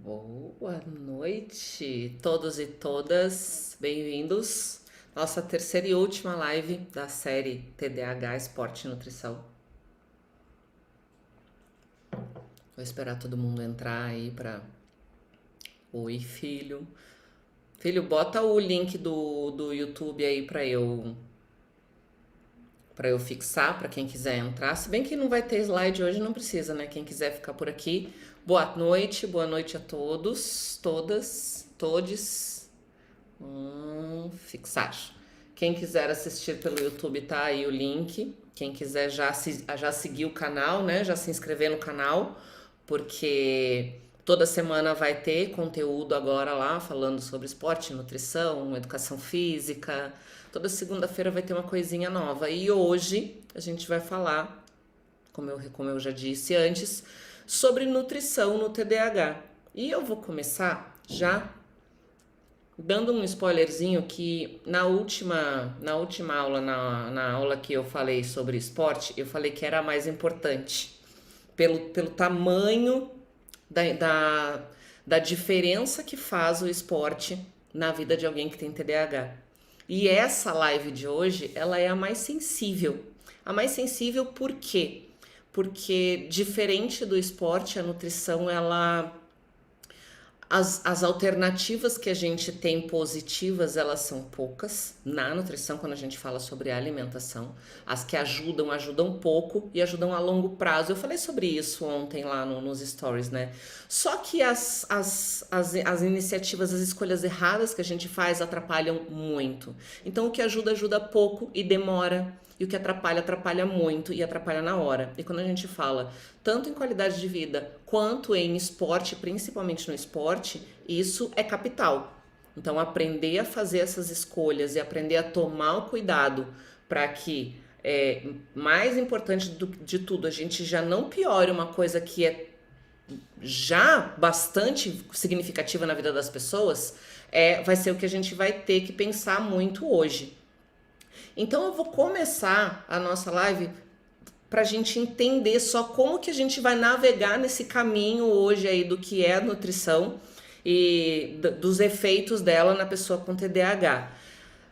Boa noite, todos e todas, bem-vindos. Nossa terceira e última live da série TDAH Esporte e Nutrição. Vou esperar todo mundo entrar aí para. Oi, filho. Filho, bota o link do YouTube aí para eu fixar, para quem quiser entrar. Se bem que não vai ter slide hoje, não precisa, né? Quem quiser ficar por aqui. Boa noite a todos, todas, todes. Fixar. Quem quiser assistir pelo YouTube, tá aí o link. Quem quiser já seguir o canal, né? Já se inscrever no canal, porque toda semana vai ter conteúdo agora lá falando sobre esporte, nutrição, educação física. Toda segunda-feira vai ter uma coisinha nova. E hoje a gente vai falar, como eu já disse antes, sobre nutrição no TDAH. E eu vou começar já dando um spoilerzinho que na última aula, na aula que eu falei sobre esporte, eu falei que era a mais importante. Pelo tamanho da diferença que faz o esporte na vida de alguém que tem TDAH. E essa live de hoje, ela é a mais sensível. A mais sensível por quê? Porque diferente do esporte, a nutrição, as alternativas que a gente tem positivas, elas são poucas. Na nutrição, quando a gente fala sobre a alimentação, as que ajudam pouco e ajudam a longo prazo. Eu falei sobre isso ontem lá nos stories, né? Só que as iniciativas, as escolhas erradas que a gente faz atrapalham muito. Então, o que ajuda pouco e demora. E o que atrapalha muito e atrapalha na hora. E quando a gente fala tanto em qualidade de vida quanto em esporte, principalmente no esporte, isso é capital. Então, aprender a fazer essas escolhas e aprender a tomar o cuidado para que, mais importante de tudo, a gente já não piore uma coisa que é já bastante significativa na vida das pessoas, vai ser o que a gente vai ter que pensar muito hoje. Então eu vou começar a nossa live para a gente entender só como que a gente vai navegar nesse caminho hoje aí do que é a nutrição e dos efeitos dela na pessoa com TDAH.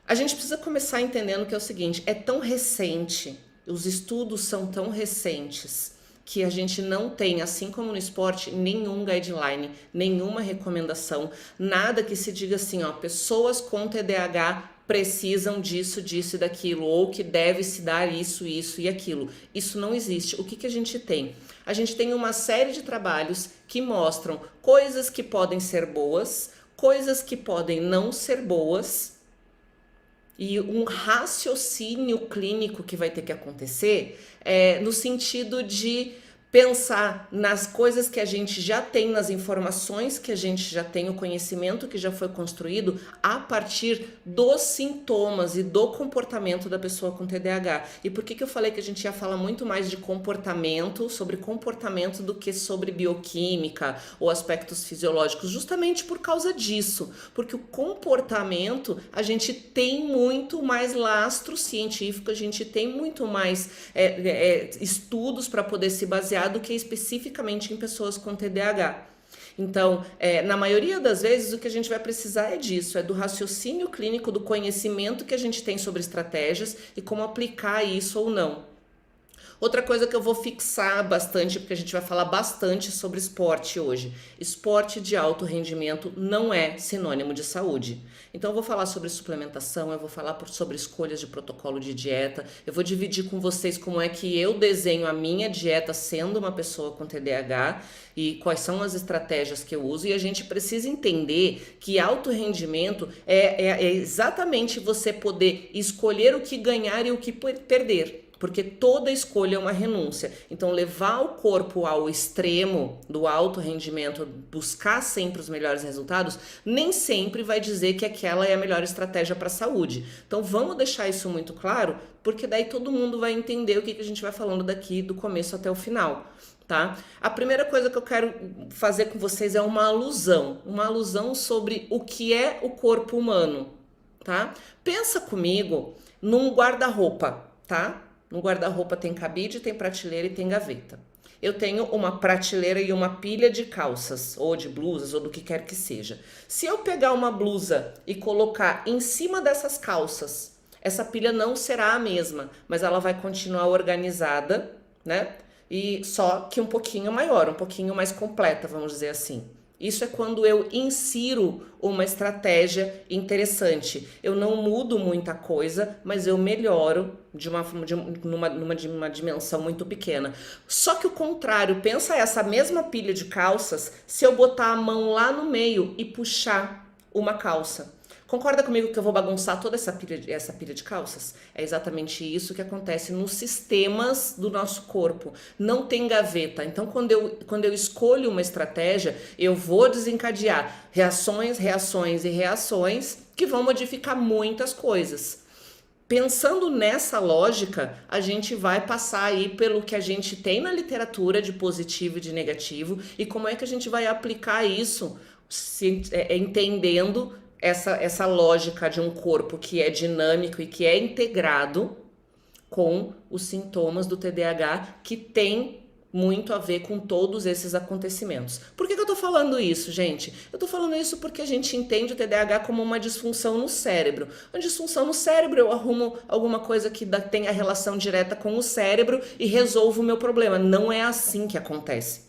A gente precisa começar entendendo que é o seguinte, é tão recente, os estudos são tão recentes que a gente não tem, assim como no esporte, nenhum guideline, nenhuma recomendação, nada que se diga assim, ó, pessoas com TDAH precisam disso, disso e daquilo, ou que deve se dar isso, isso e aquilo. Isso não existe. O que a gente tem? A gente tem uma série de trabalhos que mostram coisas que podem ser boas, coisas que podem não ser boas, e um raciocínio clínico que vai ter que acontecer no sentido de pensar nas coisas que a gente já tem, nas informações que a gente já tem, o conhecimento que já foi construído a partir dos sintomas e do comportamento da pessoa com TDAH. E por que eu falei que a gente ia falar muito mais de comportamento, sobre comportamento, do que sobre bioquímica ou aspectos fisiológicos? Justamente por causa disso, porque o comportamento a gente tem muito mais lastro científico, a gente tem muito mais estudos para poder se basear do que especificamente em pessoas com TDAH. Então, na maioria das vezes, o que a gente vai precisar é disso, é do raciocínio clínico, do conhecimento que a gente tem sobre estratégias e como aplicar isso ou não. Outra coisa que eu vou fixar bastante, porque a gente vai falar bastante sobre esporte hoje. Esporte de alto rendimento não é sinônimo de saúde. Então eu vou falar sobre suplementação, eu vou falar sobre escolhas de protocolo de dieta, eu vou dividir com vocês como é que eu desenho a minha dieta sendo uma pessoa com TDAH e quais são as estratégias que eu uso. E a gente precisa entender que alto rendimento é exatamente você poder escolher o que ganhar e o que perder. Porque toda escolha é uma renúncia. Então, levar o corpo ao extremo do alto rendimento, buscar sempre os melhores resultados, nem sempre vai dizer que aquela é a melhor estratégia para a saúde. Então, vamos deixar isso muito claro, porque daí todo mundo vai entender o que a gente vai falando daqui do começo até o final. Tá? A primeira coisa que eu quero fazer com vocês é uma alusão sobre o que é o corpo humano. Tá? Pensa comigo num guarda-roupa, tá? No guarda-roupa tem cabide, tem prateleira e tem gaveta. Eu tenho uma prateleira e uma pilha de calças, ou de blusas, ou do que quer que seja. Se eu pegar uma blusa e colocar em cima dessas calças, essa pilha não será a mesma, mas ela vai continuar organizada, né? E só que um pouquinho maior, um pouquinho mais completa, vamos dizer assim. Isso é quando eu insiro uma estratégia interessante. Eu não mudo muita coisa, mas eu melhoro numa dimensão muito pequena. Só que o contrário, pensa essa mesma pilha de calças, se eu botar a mão lá no meio e puxar uma calça. Concorda comigo que eu vou bagunçar toda essa pilha de calças? É exatamente isso que acontece nos sistemas do nosso corpo. Não tem gaveta. Então, quando eu escolho uma estratégia, eu vou desencadear reações, reações e reações que vão modificar muitas coisas. Pensando nessa lógica, a gente vai passar aí pelo que a gente tem na literatura de positivo e de negativo e como é que a gente vai aplicar isso, entendendo essa lógica de um corpo que é dinâmico e que é integrado com os sintomas do TDAH, que tem muito a ver com todos esses acontecimentos. Por que eu tô falando isso, gente? Eu tô falando isso porque a gente entende o TDAH como uma disfunção no cérebro. Uma disfunção no cérebro, eu arrumo alguma coisa que tenha relação direta com o cérebro e resolvo o meu problema. Não é assim que acontece.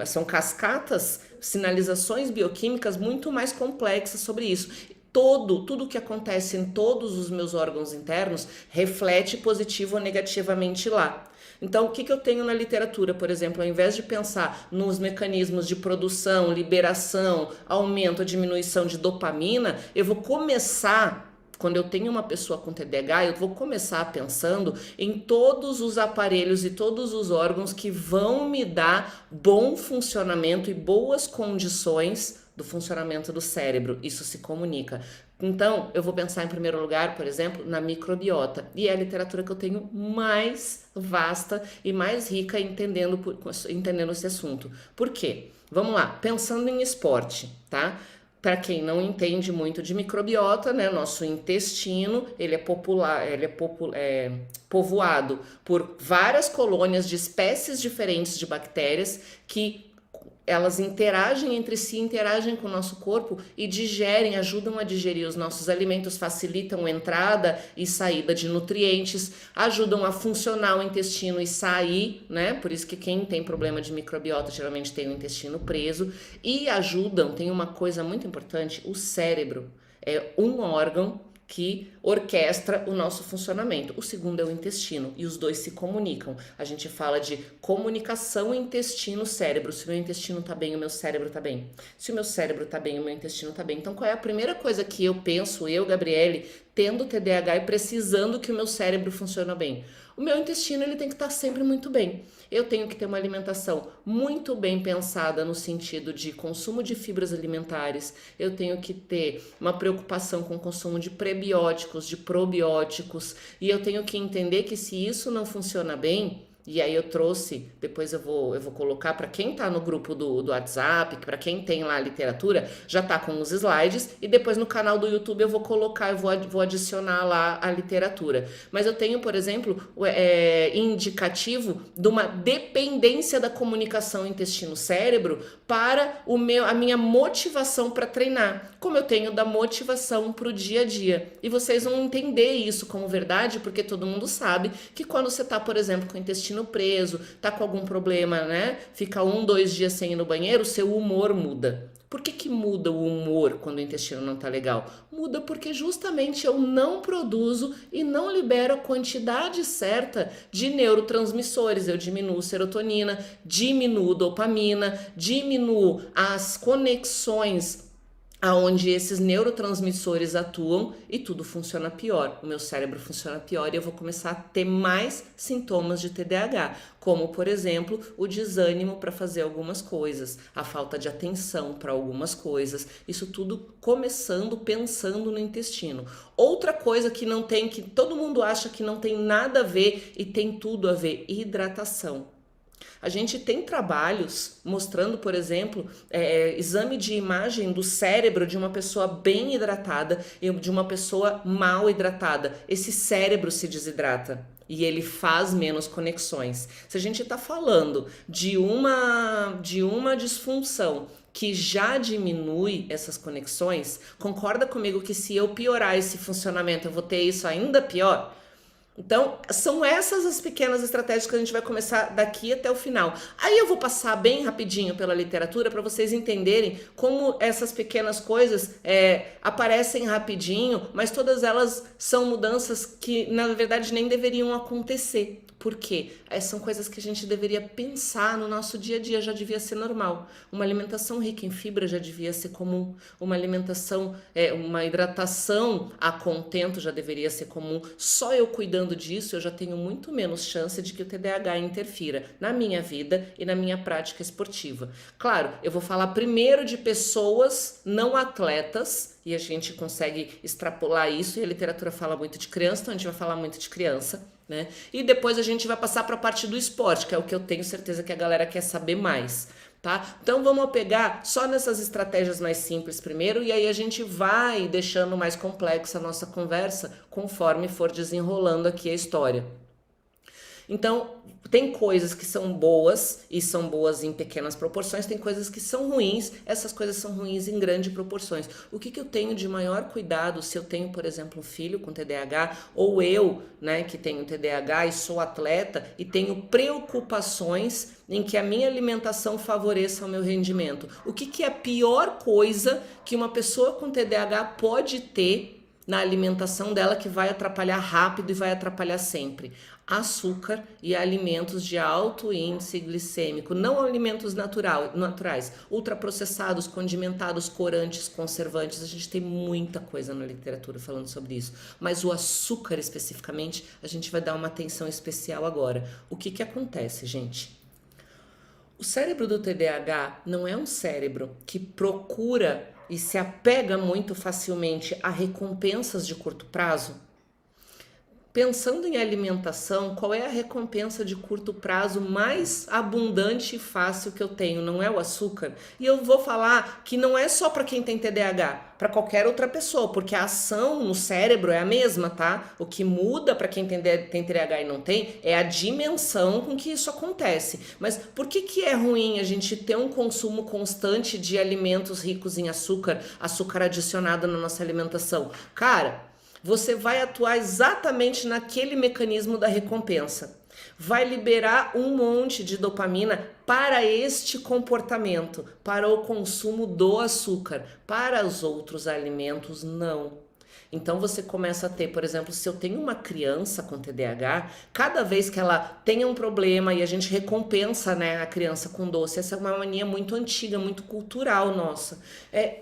São cascatas, sinalizações bioquímicas muito mais complexas sobre isso. Tudo que acontece em todos os meus órgãos internos reflete positivo ou negativamente lá. Então, o que eu tenho na literatura, por exemplo, ao invés de pensar nos mecanismos de produção, liberação, aumento, diminuição de dopamina, eu vou começar. Quando eu tenho uma pessoa com TDAH, eu vou começar pensando em todos os aparelhos e todos os órgãos que vão me dar bom funcionamento e boas condições do funcionamento do cérebro. Isso se comunica. Então, eu vou pensar em primeiro lugar, por exemplo, na microbiota. E é a literatura que eu tenho mais vasta e mais rica entendendo esse assunto. Por quê? Vamos lá, pensando em esporte, tá? Para quem não entende muito de microbiota, né, nosso intestino, ele é povoado por várias colônias de espécies diferentes de bactérias que elas interagem entre si, interagem com o nosso corpo e digerem, ajudam a digerir os nossos alimentos, facilitam a entrada e saída de nutrientes, ajudam a funcionar o intestino e sair, né? Por isso que quem tem problema de microbiota geralmente tem o intestino preso e ajudam, tem uma coisa muito importante, o cérebro é um órgão que orquestra o nosso funcionamento. O segundo é o intestino e os dois se comunicam. A gente fala de comunicação intestino-cérebro. Se o meu intestino tá bem, o meu cérebro tá bem. Se o meu cérebro tá bem, o meu intestino tá bem. Então, qual é a primeira coisa que eu penso, eu, Gabriele, tendo TDAH e precisando que o meu cérebro funcione bem? O meu intestino ele tem que estar sempre muito bem. Eu tenho que ter uma alimentação muito bem pensada no sentido de consumo de fibras alimentares. Eu tenho que ter uma preocupação com o consumo de prebióticos, de probióticos. E eu tenho que entender que se isso não funciona bem, e aí eu trouxe, depois eu vou colocar para quem tá no grupo do WhatsApp, para quem tem lá a literatura, já tá com os slides, e depois no canal do YouTube eu vou colocar, vou adicionar lá a literatura. Mas eu tenho, por exemplo, indicativo de uma dependência da comunicação intestino-cérebro para a minha motivação para treinar, como eu tenho da motivação para o dia a dia. E vocês vão entender isso como verdade, porque todo mundo sabe que quando você tá, por exemplo, com o intestino preso, tá com algum problema, né? Fica 1, 2 dias sem ir no banheiro, seu humor muda. Por que muda o humor quando o intestino não tá legal? Muda porque justamente eu não produzo e não libero a quantidade certa de neurotransmissores. Eu diminuo serotonina, diminuo dopamina, diminuo as conexões aonde esses neurotransmissores atuam e tudo funciona pior. O meu cérebro funciona pior e eu vou começar a ter mais sintomas de TDAH, como, por exemplo, o desânimo para fazer algumas coisas, a falta de atenção para algumas coisas, isso tudo começando pensando no intestino. Outra coisa que não tem, que todo mundo acha que não tem nada a ver e tem tudo a ver, hidratação. A gente tem trabalhos mostrando, por exemplo, exame de imagem do cérebro de uma pessoa bem hidratada e de uma pessoa mal hidratada. Esse cérebro se desidrata e ele faz menos conexões. Se a gente está falando de uma disfunção que já diminui essas conexões, concorda comigo que se eu piorar esse funcionamento, eu vou ter isso ainda pior? Então, são essas as pequenas estratégias que a gente vai começar daqui até o final. Aí eu vou passar bem rapidinho pela literatura para vocês entenderem como essas pequenas coisas aparecem rapidinho, mas todas elas são mudanças que, na verdade, nem deveriam acontecer. Por quê? São coisas que a gente deveria pensar no nosso dia a dia, já devia ser normal. Uma alimentação rica em fibra já devia ser comum. Uma alimentação, uma hidratação a contento já deveria ser comum. Só eu cuidando disso, eu já tenho muito menos chance de que o TDAH interfira na minha vida e na minha prática esportiva. Claro, eu vou falar primeiro de pessoas não atletas, e a gente consegue extrapolar isso, e a literatura fala muito de criança, então a gente vai falar muito de criança, né? E depois a gente vai passar para a parte do esporte, que é o que eu tenho certeza que a galera quer saber mais, tá? Então vamos pegar só nessas estratégias mais simples primeiro, e aí a gente vai deixando mais complexa a nossa conversa conforme for desenrolando aqui a história. Então, tem coisas que são boas e são boas em pequenas proporções, tem coisas que são ruins, essas coisas são ruins em grandes proporções. O que eu tenho de maior cuidado se eu tenho, por exemplo, um filho com TDAH, ou eu, né, que tenho TDAH e sou atleta e tenho preocupações em que a minha alimentação favoreça o meu rendimento? O que é a pior coisa que uma pessoa com TDAH pode ter na alimentação dela que vai atrapalhar rápido e vai atrapalhar sempre? Açúcar e alimentos de alto índice glicêmico, não alimentos naturais, ultraprocessados, condimentados, corantes, conservantes. A gente tem muita coisa na literatura falando sobre isso, mas o açúcar especificamente, a gente vai dar uma atenção especial agora. O que acontece, gente? O cérebro do TDAH não é um cérebro que procura e se apega muito facilmente a recompensas de curto prazo. Pensando em alimentação, qual é a recompensa de curto prazo mais abundante e fácil que eu tenho? Não é o açúcar? E eu vou falar que não é só para quem tem TDAH, para qualquer outra pessoa, porque a ação no cérebro é a mesma, tá? O que muda para quem tem TDAH e não tem é a dimensão com que isso acontece. Mas por que é ruim a gente ter um consumo constante de alimentos ricos em açúcar, açúcar adicionado na nossa alimentação? Cara, você vai atuar exatamente naquele mecanismo da recompensa. Vai liberar um monte de dopamina para este comportamento, para o consumo do açúcar. Para os outros alimentos, não. Então você começa a ter, por exemplo, se eu tenho uma criança com TDAH, cada vez que ela tem um problema e a gente recompensa, né, a criança com doce, essa é uma mania muito antiga, muito cultural nossa.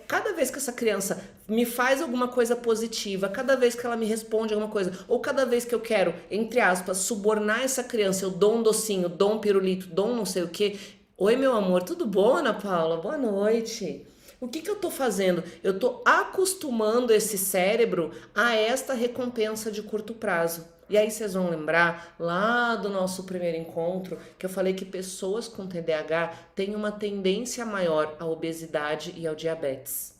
Cada vez que essa criança me faz alguma coisa positiva, cada vez que ela me responde alguma coisa, ou cada vez que eu quero, entre aspas, subornar essa criança, eu dou um docinho, dou um pirulito, dou um não sei o quê. Oi, meu amor, tudo bom, Ana Paula? Boa noite. O que eu tô fazendo? Eu tô acostumando esse cérebro a esta recompensa de curto prazo. E aí vocês vão lembrar lá do nosso primeiro encontro que eu falei que pessoas com TDAH têm uma tendência maior à obesidade e ao diabetes.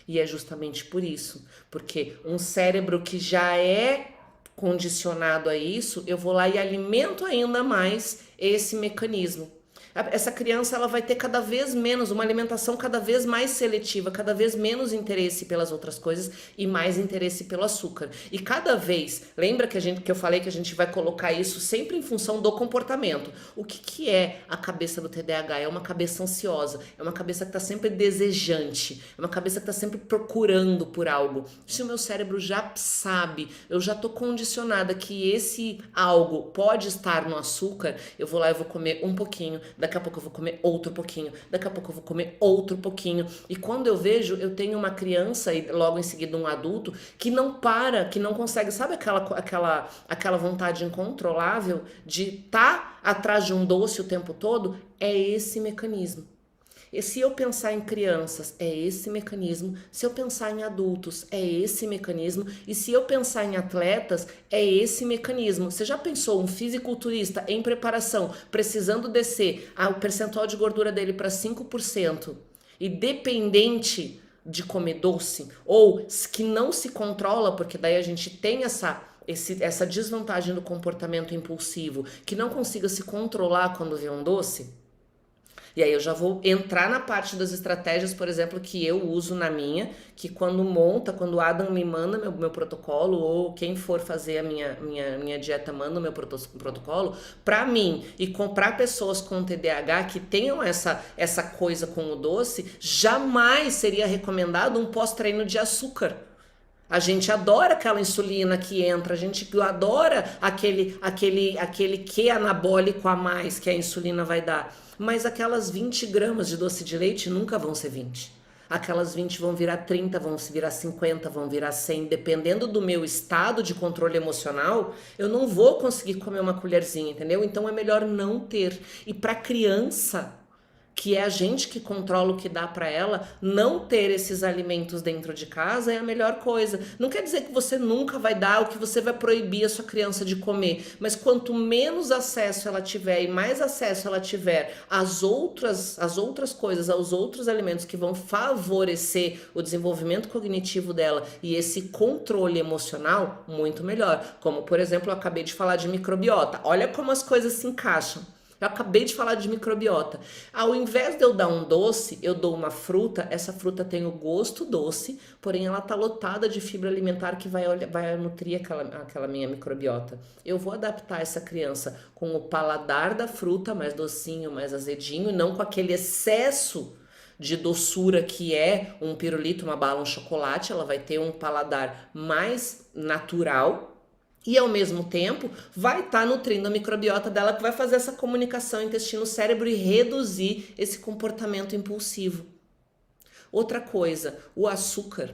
E é justamente por isso, porque um cérebro que já é condicionado a isso, eu vou lá e alimento ainda mais esse mecanismo. Essa criança ela vai ter cada vez menos, uma alimentação cada vez mais seletiva, cada vez menos interesse pelas outras coisas e mais interesse pelo açúcar. E cada vez, lembra que eu falei que a gente vai colocar isso sempre em função do comportamento. O que é a cabeça do TDAH? É uma cabeça ansiosa, é uma cabeça que está sempre desejante, é uma cabeça que está sempre procurando por algo. Se o meu cérebro já sabe, eu já estou condicionada que esse algo pode estar no açúcar, eu vou lá e vou comer um pouquinho, daqui a pouco eu vou comer outro pouquinho, daqui a pouco eu vou comer outro pouquinho. E quando eu vejo, eu tenho uma criança e logo em seguida um adulto que não para, que não consegue, sabe aquela vontade incontrolável de estar atrás de um doce o tempo todo? É esse mecanismo. E se eu pensar em crianças, é esse mecanismo. Se eu pensar em adultos, é esse mecanismo. E se eu pensar em atletas, é esse mecanismo. Você já pensou um fisiculturista em preparação, precisando descer o percentual de gordura dele para 5% e dependente de comer doce? Ou que não se controla, porque daí a gente tem essa desvantagem do comportamento impulsivo, que não consiga se controlar quando vê um doce? E aí eu já vou entrar na parte das estratégias, por exemplo, que eu uso na minha, que quando o Adam me manda meu protocolo, ou quem for fazer a minha dieta manda o meu protocolo, para mim e comprar pessoas com TDAH que tenham essa coisa com o doce, jamais seria recomendado um pós-treino de açúcar. A gente adora aquela insulina que entra, a gente adora aquele que anabólico a mais que a insulina vai dar. Mas aquelas 20 gramas de doce de leite nunca vão ser 20. Aquelas 20 vão virar 30, vão virar 50, vão virar 100. Dependendo do meu estado de controle emocional, eu não vou conseguir comer uma colherzinha, entendeu? Então é melhor não ter. E para criança, que é a gente que controla o que dá para ela, não ter esses alimentos dentro de casa é a melhor coisa. Não quer dizer que você nunca vai dar ou que você vai proibir a sua criança de comer, mas quanto menos acesso ela tiver e mais acesso ela tiver às outras coisas, aos outros alimentos que vão favorecer o desenvolvimento cognitivo dela e esse controle emocional, muito melhor. Como, por exemplo, eu acabei de falar de microbiota. Olha como as coisas se encaixam. Eu acabei de falar de microbiota. Ao invés de eu dar um doce, eu dou uma fruta. Essa fruta tem o gosto doce, porém ela tá lotada de fibra alimentar que vai nutrir aquela minha microbiota. Eu vou adaptar essa criança com o paladar da fruta, mais docinho, mais azedinho, e não com aquele excesso de doçura que é um pirulito, uma bala, um chocolate. Ela vai ter um paladar mais natural, e ao mesmo tempo vai estar nutrindo a microbiota dela, que vai fazer essa comunicação intestino-cérebro e reduzir esse comportamento impulsivo. Outra coisa, o açúcar,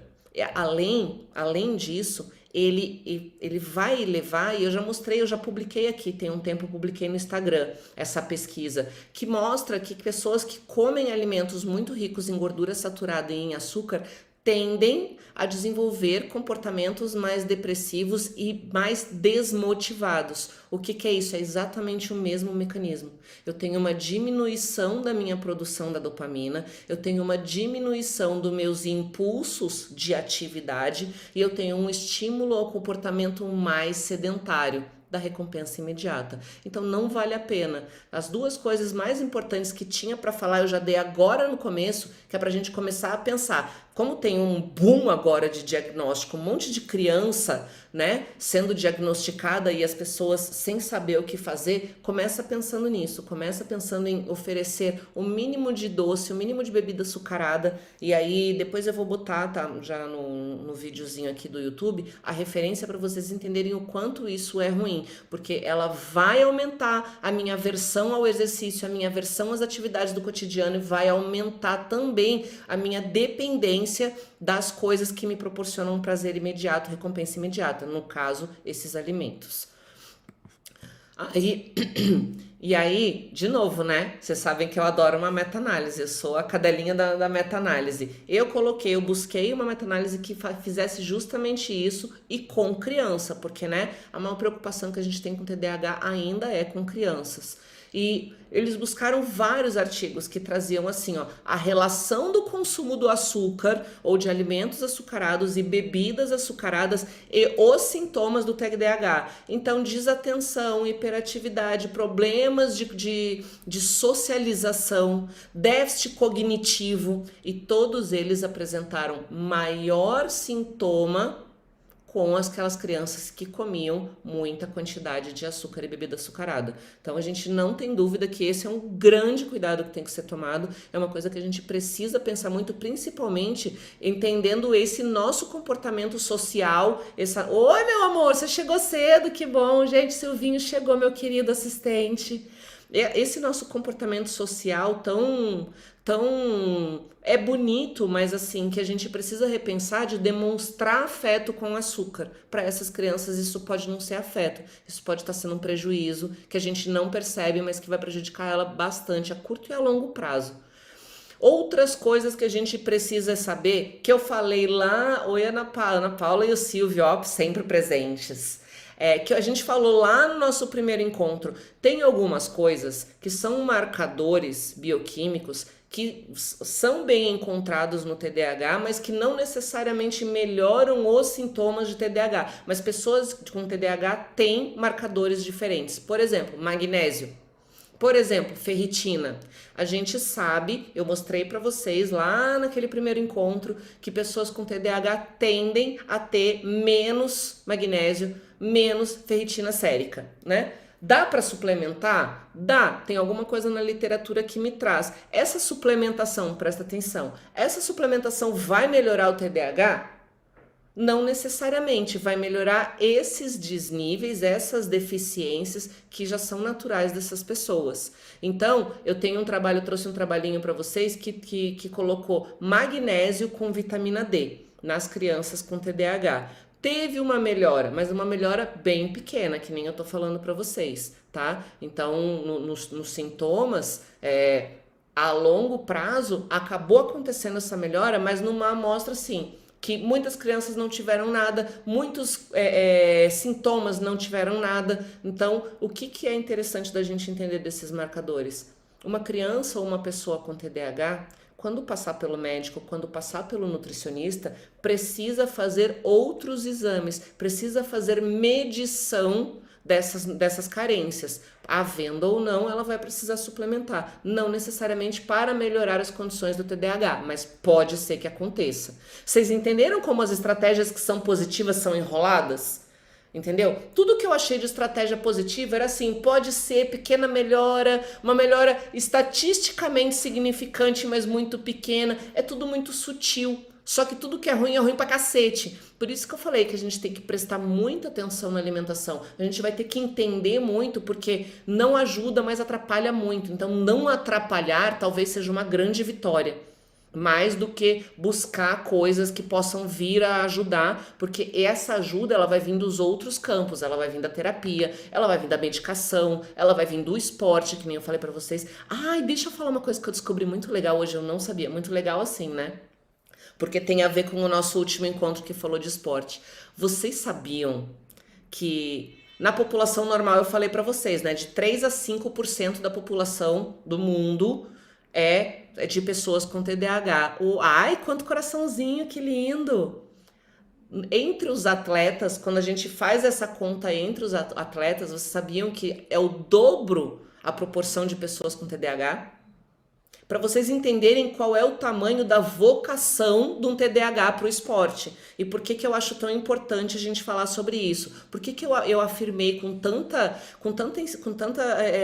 além disso, ele vai levar, e eu já mostrei, eu já publiquei aqui, tem um tempo eu publiquei no Instagram essa pesquisa, que mostra que pessoas que comem alimentos muito ricos em gordura saturada e em açúcar tendem a desenvolver comportamentos mais depressivos e mais desmotivados. O que é isso? É exatamente o mesmo mecanismo. Eu tenho uma diminuição da minha produção da dopamina, eu tenho uma diminuição dos meus impulsos de atividade e eu tenho um estímulo ao comportamento mais sedentário, da recompensa imediata. Então não vale a pena. As duas coisas mais importantes que tinha para falar eu já dei agora no começo, que é para a gente começar a pensar. Como tem um boom agora de diagnóstico, um monte de criança, né, sendo diagnosticada e as pessoas sem saber o que fazer, começa pensando nisso, começa pensando em oferecer o mínimo de doce, o mínimo de bebida açucarada, e aí depois eu vou botar, tá, já no videozinho aqui do YouTube, a referência para vocês entenderem o quanto isso é ruim, porque ela vai aumentar a minha aversão ao exercício, a minha aversão às atividades do cotidiano e vai aumentar também a minha dependência das coisas que me proporcionam um prazer imediato, recompensa imediata, no caso, esses alimentos. E aí, de novo, né? Vocês sabem que eu adoro uma meta-análise, eu sou a cadelinha da meta-análise. Eu busquei uma meta-análise que fizesse justamente isso e com criança, porque, né, a maior preocupação que a gente tem com TDAH ainda é com crianças. E eles buscaram vários artigos que traziam assim, ó, a relação do consumo do açúcar ou de alimentos açucarados e bebidas açucaradas e os sintomas do TDAH. Então, desatenção, hiperatividade, problemas de socialização, déficit cognitivo, e todos eles apresentaram maior sintoma com aquelas crianças que comiam muita quantidade de açúcar e bebida açucarada. Então a gente não tem dúvida que esse é um grande cuidado que tem que ser tomado, é uma coisa que a gente precisa pensar muito, principalmente entendendo esse nosso comportamento social. Oi, meu amor, você chegou cedo, que bom, gente, Silvinho chegou, meu querido assistente. Esse nosso comportamento social tão é bonito, mas assim, que a gente precisa repensar, de demonstrar afeto com açúcar. Para essas crianças isso pode não ser afeto, isso pode estar sendo um prejuízo que a gente não percebe, mas que vai prejudicar ela bastante a curto e a longo prazo. Outras coisas que a gente precisa saber, que eu falei lá, oi Ana Paula e o Silvio, ó, sempre presentes. Que a gente falou lá no nosso primeiro encontro. Tem algumas coisas que são marcadores bioquímicos que são bem encontrados no TDAH, mas que não necessariamente melhoram os sintomas de TDAH. Mas pessoas com TDAH têm marcadores diferentes. Por exemplo, magnésio. Por exemplo, ferritina. A gente sabe, eu mostrei para vocês lá naquele primeiro encontro, que pessoas com TDAH tendem a ter menos magnésio, menos ferritina sérica, né? Dá para suplementar? Dá. Tem alguma coisa na literatura que me traz. Essa suplementação, presta atenção, essa suplementação vai melhorar o TDAH? Não necessariamente vai melhorar esses desníveis, essas deficiências que já são naturais dessas pessoas. Então, eu trouxe um trabalhinho para vocês que colocou magnésio com vitamina D nas crianças com TDAH. Teve uma melhora, mas uma melhora bem pequena, que nem eu tô falando para vocês, tá? Então, nos sintomas, a longo prazo, acabou acontecendo essa melhora, mas numa amostra assim, que muitas crianças não tiveram nada, muitos sintomas não tiveram nada. Então, o que é interessante da gente entender desses marcadores? Uma criança ou uma pessoa com TDAH, quando passar pelo médico, quando passar pelo nutricionista, precisa fazer outros exames, precisa fazer medição dessas carências. Havendo ou não, ela vai precisar suplementar. Não necessariamente para melhorar as condições do TDAH, mas pode ser que aconteça. Vocês entenderam como as estratégias que são positivas são enroladas? Entendeu? Tudo que eu achei de estratégia positiva era assim, pode ser pequena melhora, uma melhora estatisticamente significante, mas muito pequena, é tudo muito sutil. Só que tudo que é ruim pra cacete. Por isso que eu falei que a gente tem que prestar muita atenção na alimentação. A gente vai ter que entender muito, porque não ajuda, mas atrapalha muito. Então, não atrapalhar talvez seja uma grande vitória. Mais do que buscar coisas que possam vir a ajudar, porque essa ajuda ela vai vir dos outros campos, ela vai vir da terapia, ela vai vir da medicação, ela vai vir do esporte, que nem eu falei pra vocês. Ai, deixa eu falar uma coisa que eu descobri muito legal hoje, eu não sabia, muito legal assim, né? Porque tem a ver com o nosso último encontro que falou de esporte. Vocês sabiam que na população normal, eu falei pra vocês, né, de 3 a 5% da população do mundo é de pessoas com TDAH. Ai, quanto coraçãozinho, que lindo! Entre os atletas, quando a gente faz essa conta entre os atletas, vocês sabiam que é o dobro a proporção de pessoas com TDAH? Para vocês entenderem qual é o tamanho da vocação de um TDAH para o esporte. E por que eu acho tão importante a gente falar sobre isso? Por que eu afirmei com tanta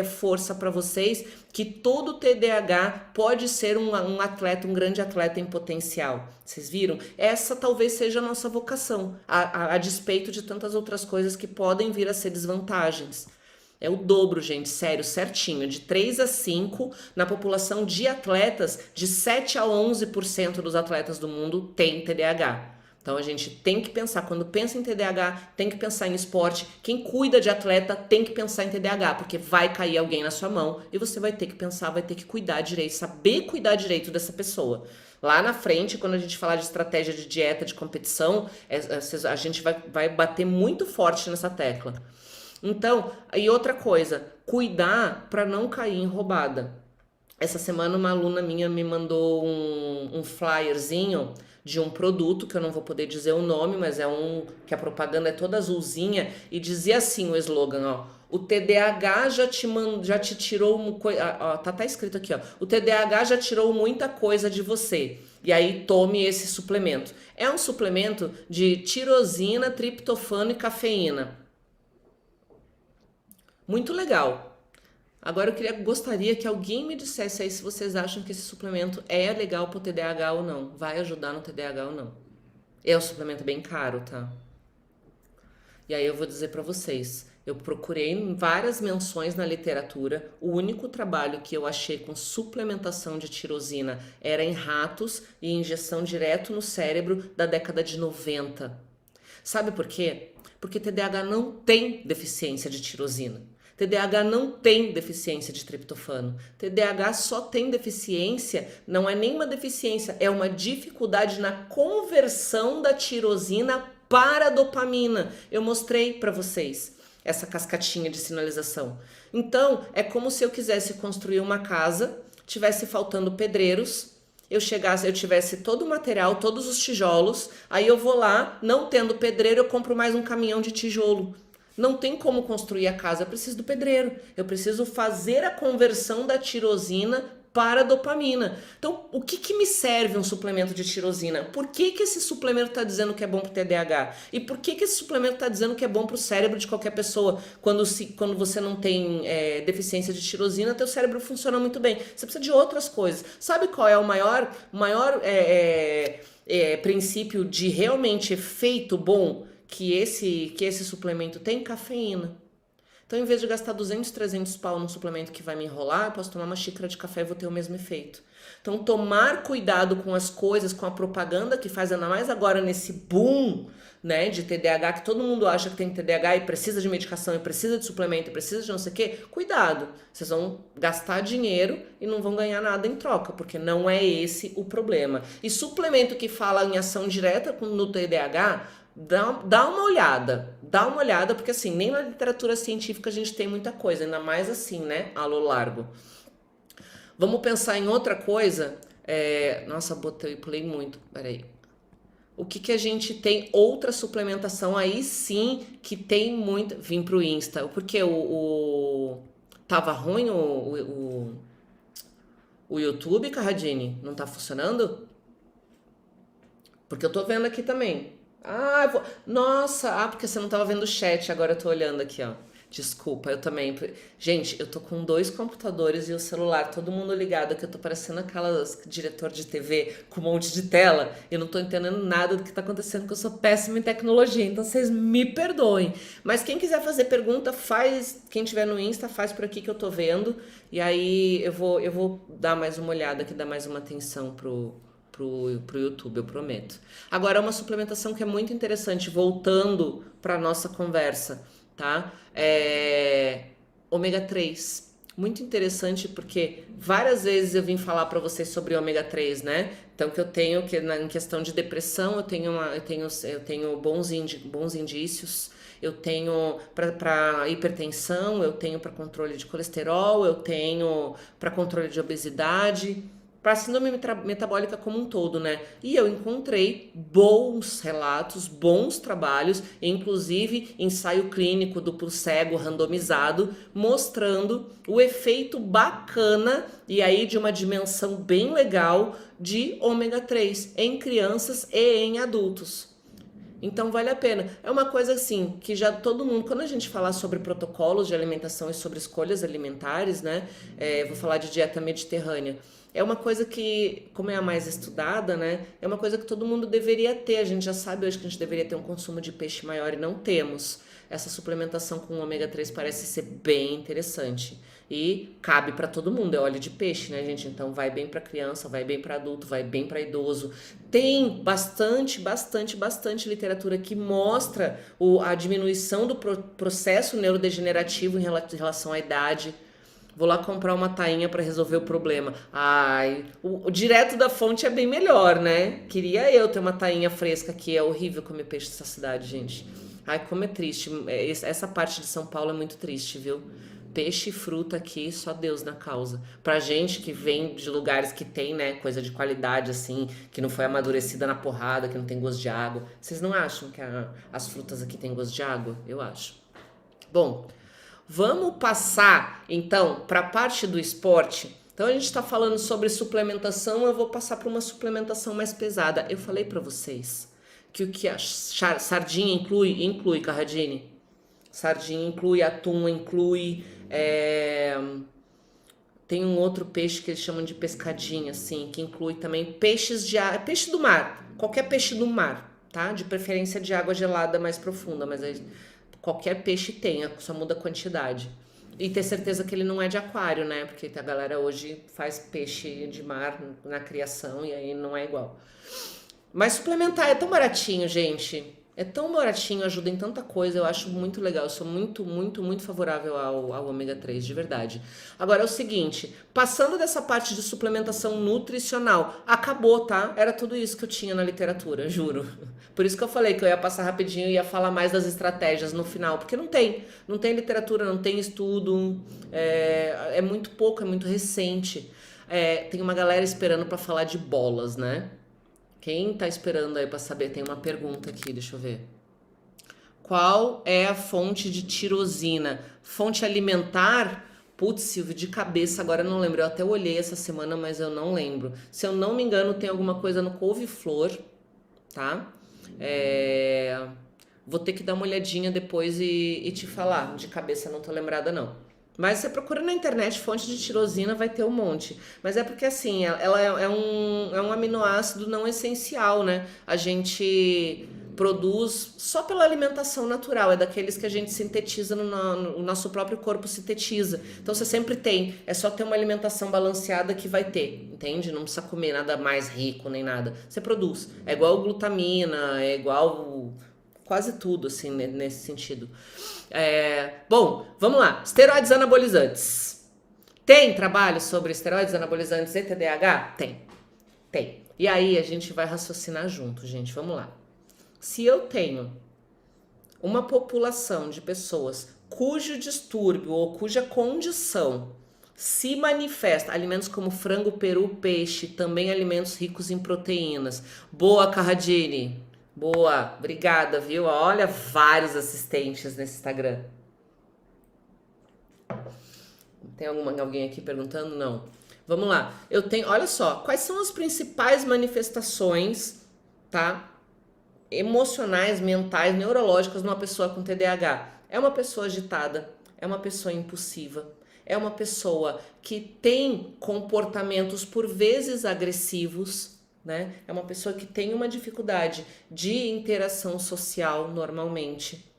força para vocês que todo TDAH pode ser um atleta, um grande atleta em potencial? Vocês viram? Essa talvez seja a nossa vocação, a despeito de tantas outras coisas que podem vir a ser desvantagens. É o dobro, gente, sério, certinho, de 3 a 5 na população de atletas, de 7 a 11% dos atletas do mundo tem TDAH. Então a gente tem que pensar, quando pensa em TDAH, tem que pensar em esporte. Quem cuida de atleta tem que pensar em TDAH, porque vai cair alguém na sua mão e você vai ter que pensar, vai ter que cuidar direito, saber cuidar direito dessa pessoa. Lá na frente, quando a gente falar de estratégia de dieta, de competição, a gente vai bater muito forte nessa tecla. Então, e outra coisa, cuidar para não cair em roubada. Essa semana uma aluna minha me mandou um flyerzinho de um produto, que eu não vou poder dizer o nome, mas que a propaganda é toda azulzinha, e dizia assim o slogan, ó, o TDAH já te tirou, tá escrito aqui, ó, o TDAH já tirou muita coisa de você, e aí tome esse suplemento. É um suplemento de tirosina, triptofano e cafeína. Muito legal. Agora eu gostaria que alguém me dissesse aí se vocês acham que esse suplemento é legal pro TDAH ou não. Vai ajudar no TDAH ou não. É um suplemento bem caro, tá? E aí eu vou dizer pra vocês. Eu procurei várias menções na literatura. O único trabalho que eu achei com suplementação de tirosina era em ratos e injeção direto no cérebro da década de 90. Sabe por quê? Porque TDAH não tem deficiência de tirosina. TDAH não tem deficiência de triptofano. TDAH só tem deficiência, não é nenhuma deficiência, é uma dificuldade na conversão da tirosina para a dopamina. Eu mostrei para vocês essa cascatinha de sinalização. Então, é como se eu quisesse construir uma casa, tivesse faltando pedreiros, eu tivesse todo o material, todos os tijolos, aí eu vou lá, não tendo pedreiro, eu compro mais um caminhão de tijolo. Não tem como construir a casa, eu preciso do pedreiro. Eu preciso fazer a conversão da tirosina para a dopamina. Então, o que me serve um suplemento de tirosina? Por que esse suplemento está dizendo que é bom para o TDAH? E por que esse suplemento está dizendo que é bom para o cérebro de qualquer pessoa? Quando você não tem deficiência de tirosina, teu cérebro funciona muito bem. Você precisa de outras coisas. Sabe qual é o maior princípio de realmente efeito bom que esse suplemento tem? Cafeína. Então, em vez de gastar 200, 300 pau num suplemento que vai me enrolar, eu posso tomar uma xícara de café e vou ter o mesmo efeito. Então, tomar cuidado com as coisas, com a propaganda que faz, ainda mais agora nesse boom, né, de TDAH, que todo mundo acha que tem TDAH e precisa de medicação, e precisa de suplemento, e precisa de não sei o quê. Cuidado, vocês vão gastar dinheiro e não vão ganhar nada em troca, porque não é esse o problema. E suplemento que fala em ação direta no TDAH, dá uma olhada, porque assim, nem na literatura científica a gente tem muita coisa, ainda mais assim, né, a lo largo. Vamos pensar em outra coisa. Nossa, pulei muito, peraí. O que a gente tem? Outra suplementação aí sim, que tem muita... Vim pro Insta, porque tava ruim o YouTube, Carradine? Não tá funcionando? Porque eu tô vendo aqui também. Nossa, porque você não tava vendo o chat, agora eu tô olhando aqui, ó. Desculpa, eu também. Gente, eu tô com 2 computadores e o celular, todo mundo ligado, que eu tô parecendo aquelas diretor de TV com um monte de tela. Eu não tô entendendo nada do que tá acontecendo, porque eu sou péssima em tecnologia, então vocês me perdoem. Mas quem quiser fazer pergunta, faz. Quem tiver no Insta, faz por aqui que eu tô vendo. E aí eu vou dar mais uma olhada aqui, dar mais uma atenção pro YouTube, eu prometo. Agora, uma suplementação que é muito interessante, voltando para nossa conversa, tá? Ômega 3. Muito interessante porque várias vezes eu vim falar para vocês sobre ômega 3, né? Então, que eu tenho que em questão de depressão, eu tenho bons indícios. Eu tenho para hipertensão, eu tenho para controle de colesterol, eu tenho para controle de obesidade, para síndrome metabólica como um todo, né? E eu encontrei bons relatos, bons trabalhos, inclusive ensaio clínico duplo cego randomizado, mostrando o efeito bacana e aí de uma dimensão bem legal de ômega 3 em crianças e em adultos. Então vale a pena. É uma coisa assim, que já todo mundo, quando a gente falar sobre protocolos de alimentação e sobre escolhas alimentares, né? Vou falar de dieta mediterrânea. É uma coisa que, como é a mais estudada, né? É uma coisa que todo mundo deveria ter. A gente já sabe hoje que a gente deveria ter um consumo de peixe maior e não temos. Essa suplementação com ômega 3 parece ser bem interessante. E cabe para todo mundo, é óleo de peixe, né, gente? Então vai bem para criança, vai bem para adulto, vai bem para idoso. Tem bastante literatura que mostra a diminuição do processo neurodegenerativo em relação à idade. Vou lá comprar uma tainha para resolver o problema. Ai, o direto da fonte é bem melhor, né? Queria eu ter uma tainha fresca aqui. É horrível comer peixe nessa cidade, gente. Ai, como é triste. Essa parte de São Paulo é muito triste, viu? Peixe e fruta aqui, só Deus na causa. Pra gente que vem de lugares que tem, né, coisa de qualidade, assim, que não foi amadurecida na porrada, que não tem gosto de água. Vocês não acham que as frutas aqui têm gosto de água? Eu acho. Bom, vamos passar, então, para a parte do esporte. Então, a gente está falando sobre suplementação, eu vou passar para uma suplementação mais pesada. Eu falei para vocês que o que a sardinha inclui, Carradine. Sardinha inclui, atum inclui, tem um outro peixe que eles chamam de pescadinha, assim, que inclui também peixe do mar, qualquer peixe do mar, tá? De preferência de água gelada mais profunda, mas qualquer peixe tem, só muda a quantidade. E ter certeza que ele não é de aquário, né? Porque a galera hoje faz peixe de mar na criação e aí não é igual. Mas suplementar é tão baratinho, gente. É tão baratinho, ajuda em tanta coisa, eu acho muito legal. Eu sou muito, muito, muito favorável ao ômega 3, de verdade. Agora é o seguinte, passando dessa parte de suplementação nutricional, acabou, tá? Era tudo isso que eu tinha na literatura, juro. Por isso que eu falei que eu ia passar rapidinho e ia falar mais das estratégias no final, porque não tem literatura, não tem estudo, é muito pouco, é muito recente. Tem uma galera esperando pra falar de bolas, né? Quem tá esperando aí pra saber? Tem uma pergunta aqui, deixa eu ver. Qual é a fonte de tirosina? Fonte alimentar? Putz, Silvio, de cabeça agora eu não lembro. Eu até olhei essa semana, mas eu não lembro. Se eu não me engano, tem alguma coisa no couve-flor, tá? É, Vou ter que dar uma olhadinha depois e te falar. De cabeça não tô lembrada, não. Mas você procura na internet fonte de tirosina, vai ter um monte. Mas é porque assim, ela é um aminoácido não essencial, né? A gente produz só pela alimentação natural, é daqueles que a gente sintetiza no nosso próprio corpo sintetiza. Então você sempre tem, é só ter uma alimentação balanceada que vai ter, entende? Não precisa comer nada mais rico nem nada. Você produz. É igual glutamina, é igual quase tudo, assim, nesse sentido. Bom, vamos lá. Esteroides anabolizantes. Tem trabalho sobre esteroides anabolizantes e TDAH? Tem. Tem. E aí a gente vai raciocinar junto, gente. Vamos lá. Se eu tenho uma população de pessoas cujo distúrbio ou cuja condição se manifesta, alimentos como frango, peru, peixe, também alimentos ricos em proteínas. Boa, Carradine. Boa, obrigada, viu? Olha, vários assistentes nesse Instagram. Tem alguém aqui perguntando? Não. Vamos lá. Eu tenho, olha só, quais são as principais manifestações, tá? Emocionais, mentais, neurológicas numa pessoa com TDAH? É uma pessoa agitada, é uma pessoa impulsiva, é uma pessoa que tem comportamentos por vezes agressivos, né? É uma pessoa que tem uma dificuldade de interação social normalmente.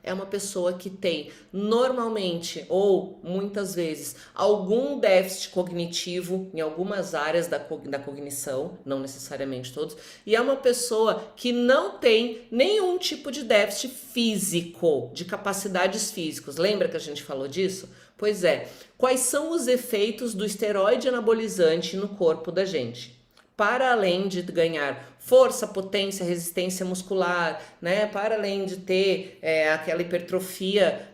É uma pessoa que tem normalmente ou muitas vezes algum déficit cognitivo em algumas áreas da cognição, não necessariamente todos, e é uma pessoa que não tem nenhum tipo de déficit físico, de capacidades físicas. Lembra que a gente falou disso? Pois é. Quais são os efeitos do esteroide anabolizante no corpo da gente? Para além de ganhar força, potência, resistência muscular, né? Para além de ter aquela hipertrofia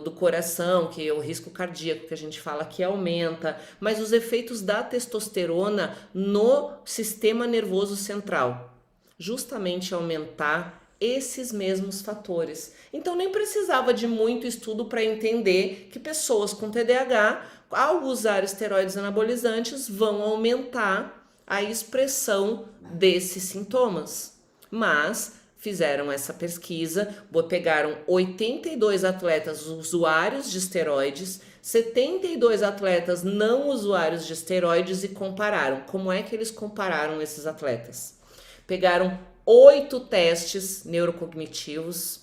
do coração, que é o risco cardíaco que a gente fala que aumenta, mas os efeitos da testosterona no sistema nervoso central, justamente aumentar esses mesmos fatores. Então nem precisava de muito estudo para entender que pessoas com TDAH, ao usar esteroides anabolizantes, vão aumentar a expressão desses sintomas. Mas fizeram essa pesquisa, pegaram 82 atletas usuários de esteroides, 72 atletas não usuários de esteroides e compararam. Como é que eles compararam esses atletas? Pegaram 8 testes neurocognitivos,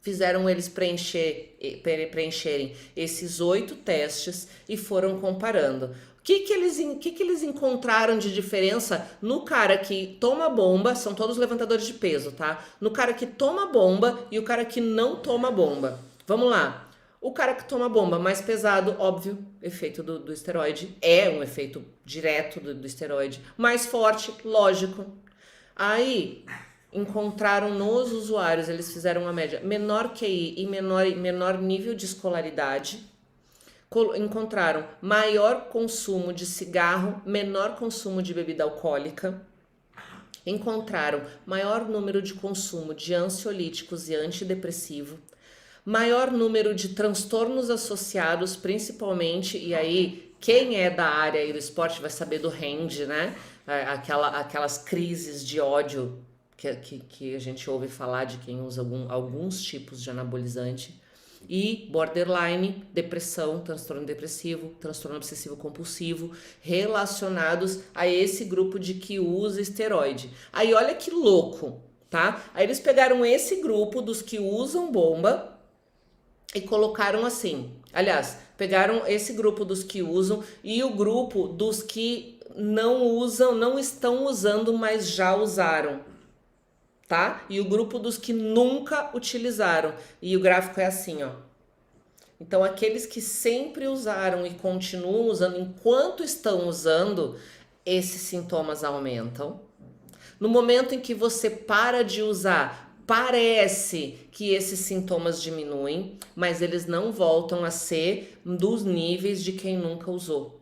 fizeram eles preencherem esses 8 testes e foram comparando. O que eles encontraram de diferença no cara que toma bomba? São todos levantadores de peso, tá? No cara que toma bomba e o cara que não toma bomba. Vamos lá. O cara que toma bomba, mais pesado, óbvio, efeito do esteroide. É um efeito direto do esteroide. Mais forte, lógico. Aí encontraram nos usuários, eles fizeram uma média, menor QI e menor nível de escolaridade. Encontraram maior consumo de cigarro, menor consumo de bebida alcoólica. Encontraram maior número de consumo de ansiolíticos e antidepressivo. Maior número de transtornos associados, principalmente, e aí quem é da área aí do esporte vai saber do RAND, né? Aquelas crises de ódio que a gente ouve falar de quem usa alguns tipos de anabolizante. E borderline, depressão, transtorno depressivo, transtorno obsessivo compulsivo, relacionados a esse grupo de que usa esteroide. Aí olha que louco, tá? Aí eles pegaram esse grupo dos que usam bomba e colocaram assim. Aliás, pegaram esse grupo dos que usam e o grupo dos que não usam, não estão usando, mas já usaram. tá? E o grupo dos que nunca utilizaram. E o gráfico é assim, ó. Então, aqueles que sempre usaram e continuam usando enquanto estão usando, esses sintomas aumentam. No momento em que você para de usar, parece que esses sintomas diminuem, mas eles não voltam a ser dos níveis de quem nunca usou.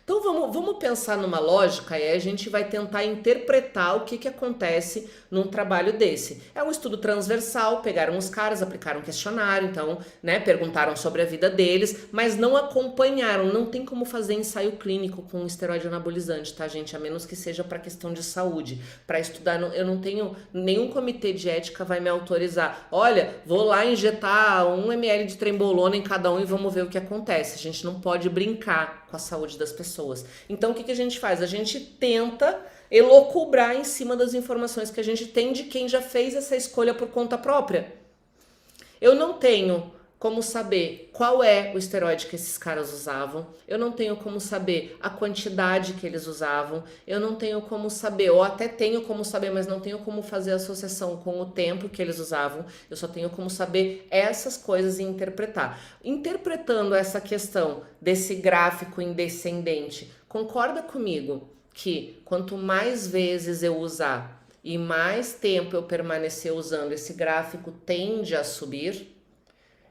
Então vamos pensar numa lógica e aí a gente vai tentar interpretar o que acontece num trabalho desse. É um estudo transversal, pegaram os caras, aplicaram um questionário, então, né, perguntaram sobre a vida deles, mas não acompanharam, não tem como fazer ensaio clínico com um esteroide anabolizante, tá, gente? A menos que seja para questão de saúde. Para estudar, eu não tenho, nenhum comitê de ética vai me autorizar. Olha, vou lá injetar 1 ml de trembolona em cada um e vamos ver o que acontece. A gente não pode brincar com a saúde das pessoas. Então, o que a gente faz? A gente tenta elocubrar em cima das informações que a gente tem de quem já fez essa escolha por conta própria. Eu não tenho como saber qual é o esteroide que esses caras usavam, eu não tenho como saber a quantidade que eles usavam, eu não tenho como saber, ou até tenho como saber, mas não tenho como fazer associação com o tempo que eles usavam, eu só tenho como saber essas coisas e interpretar. Interpretando essa questão desse gráfico em descendente, concorda comigo que quanto mais vezes eu usar e mais tempo eu permanecer usando, esse gráfico tende a subir?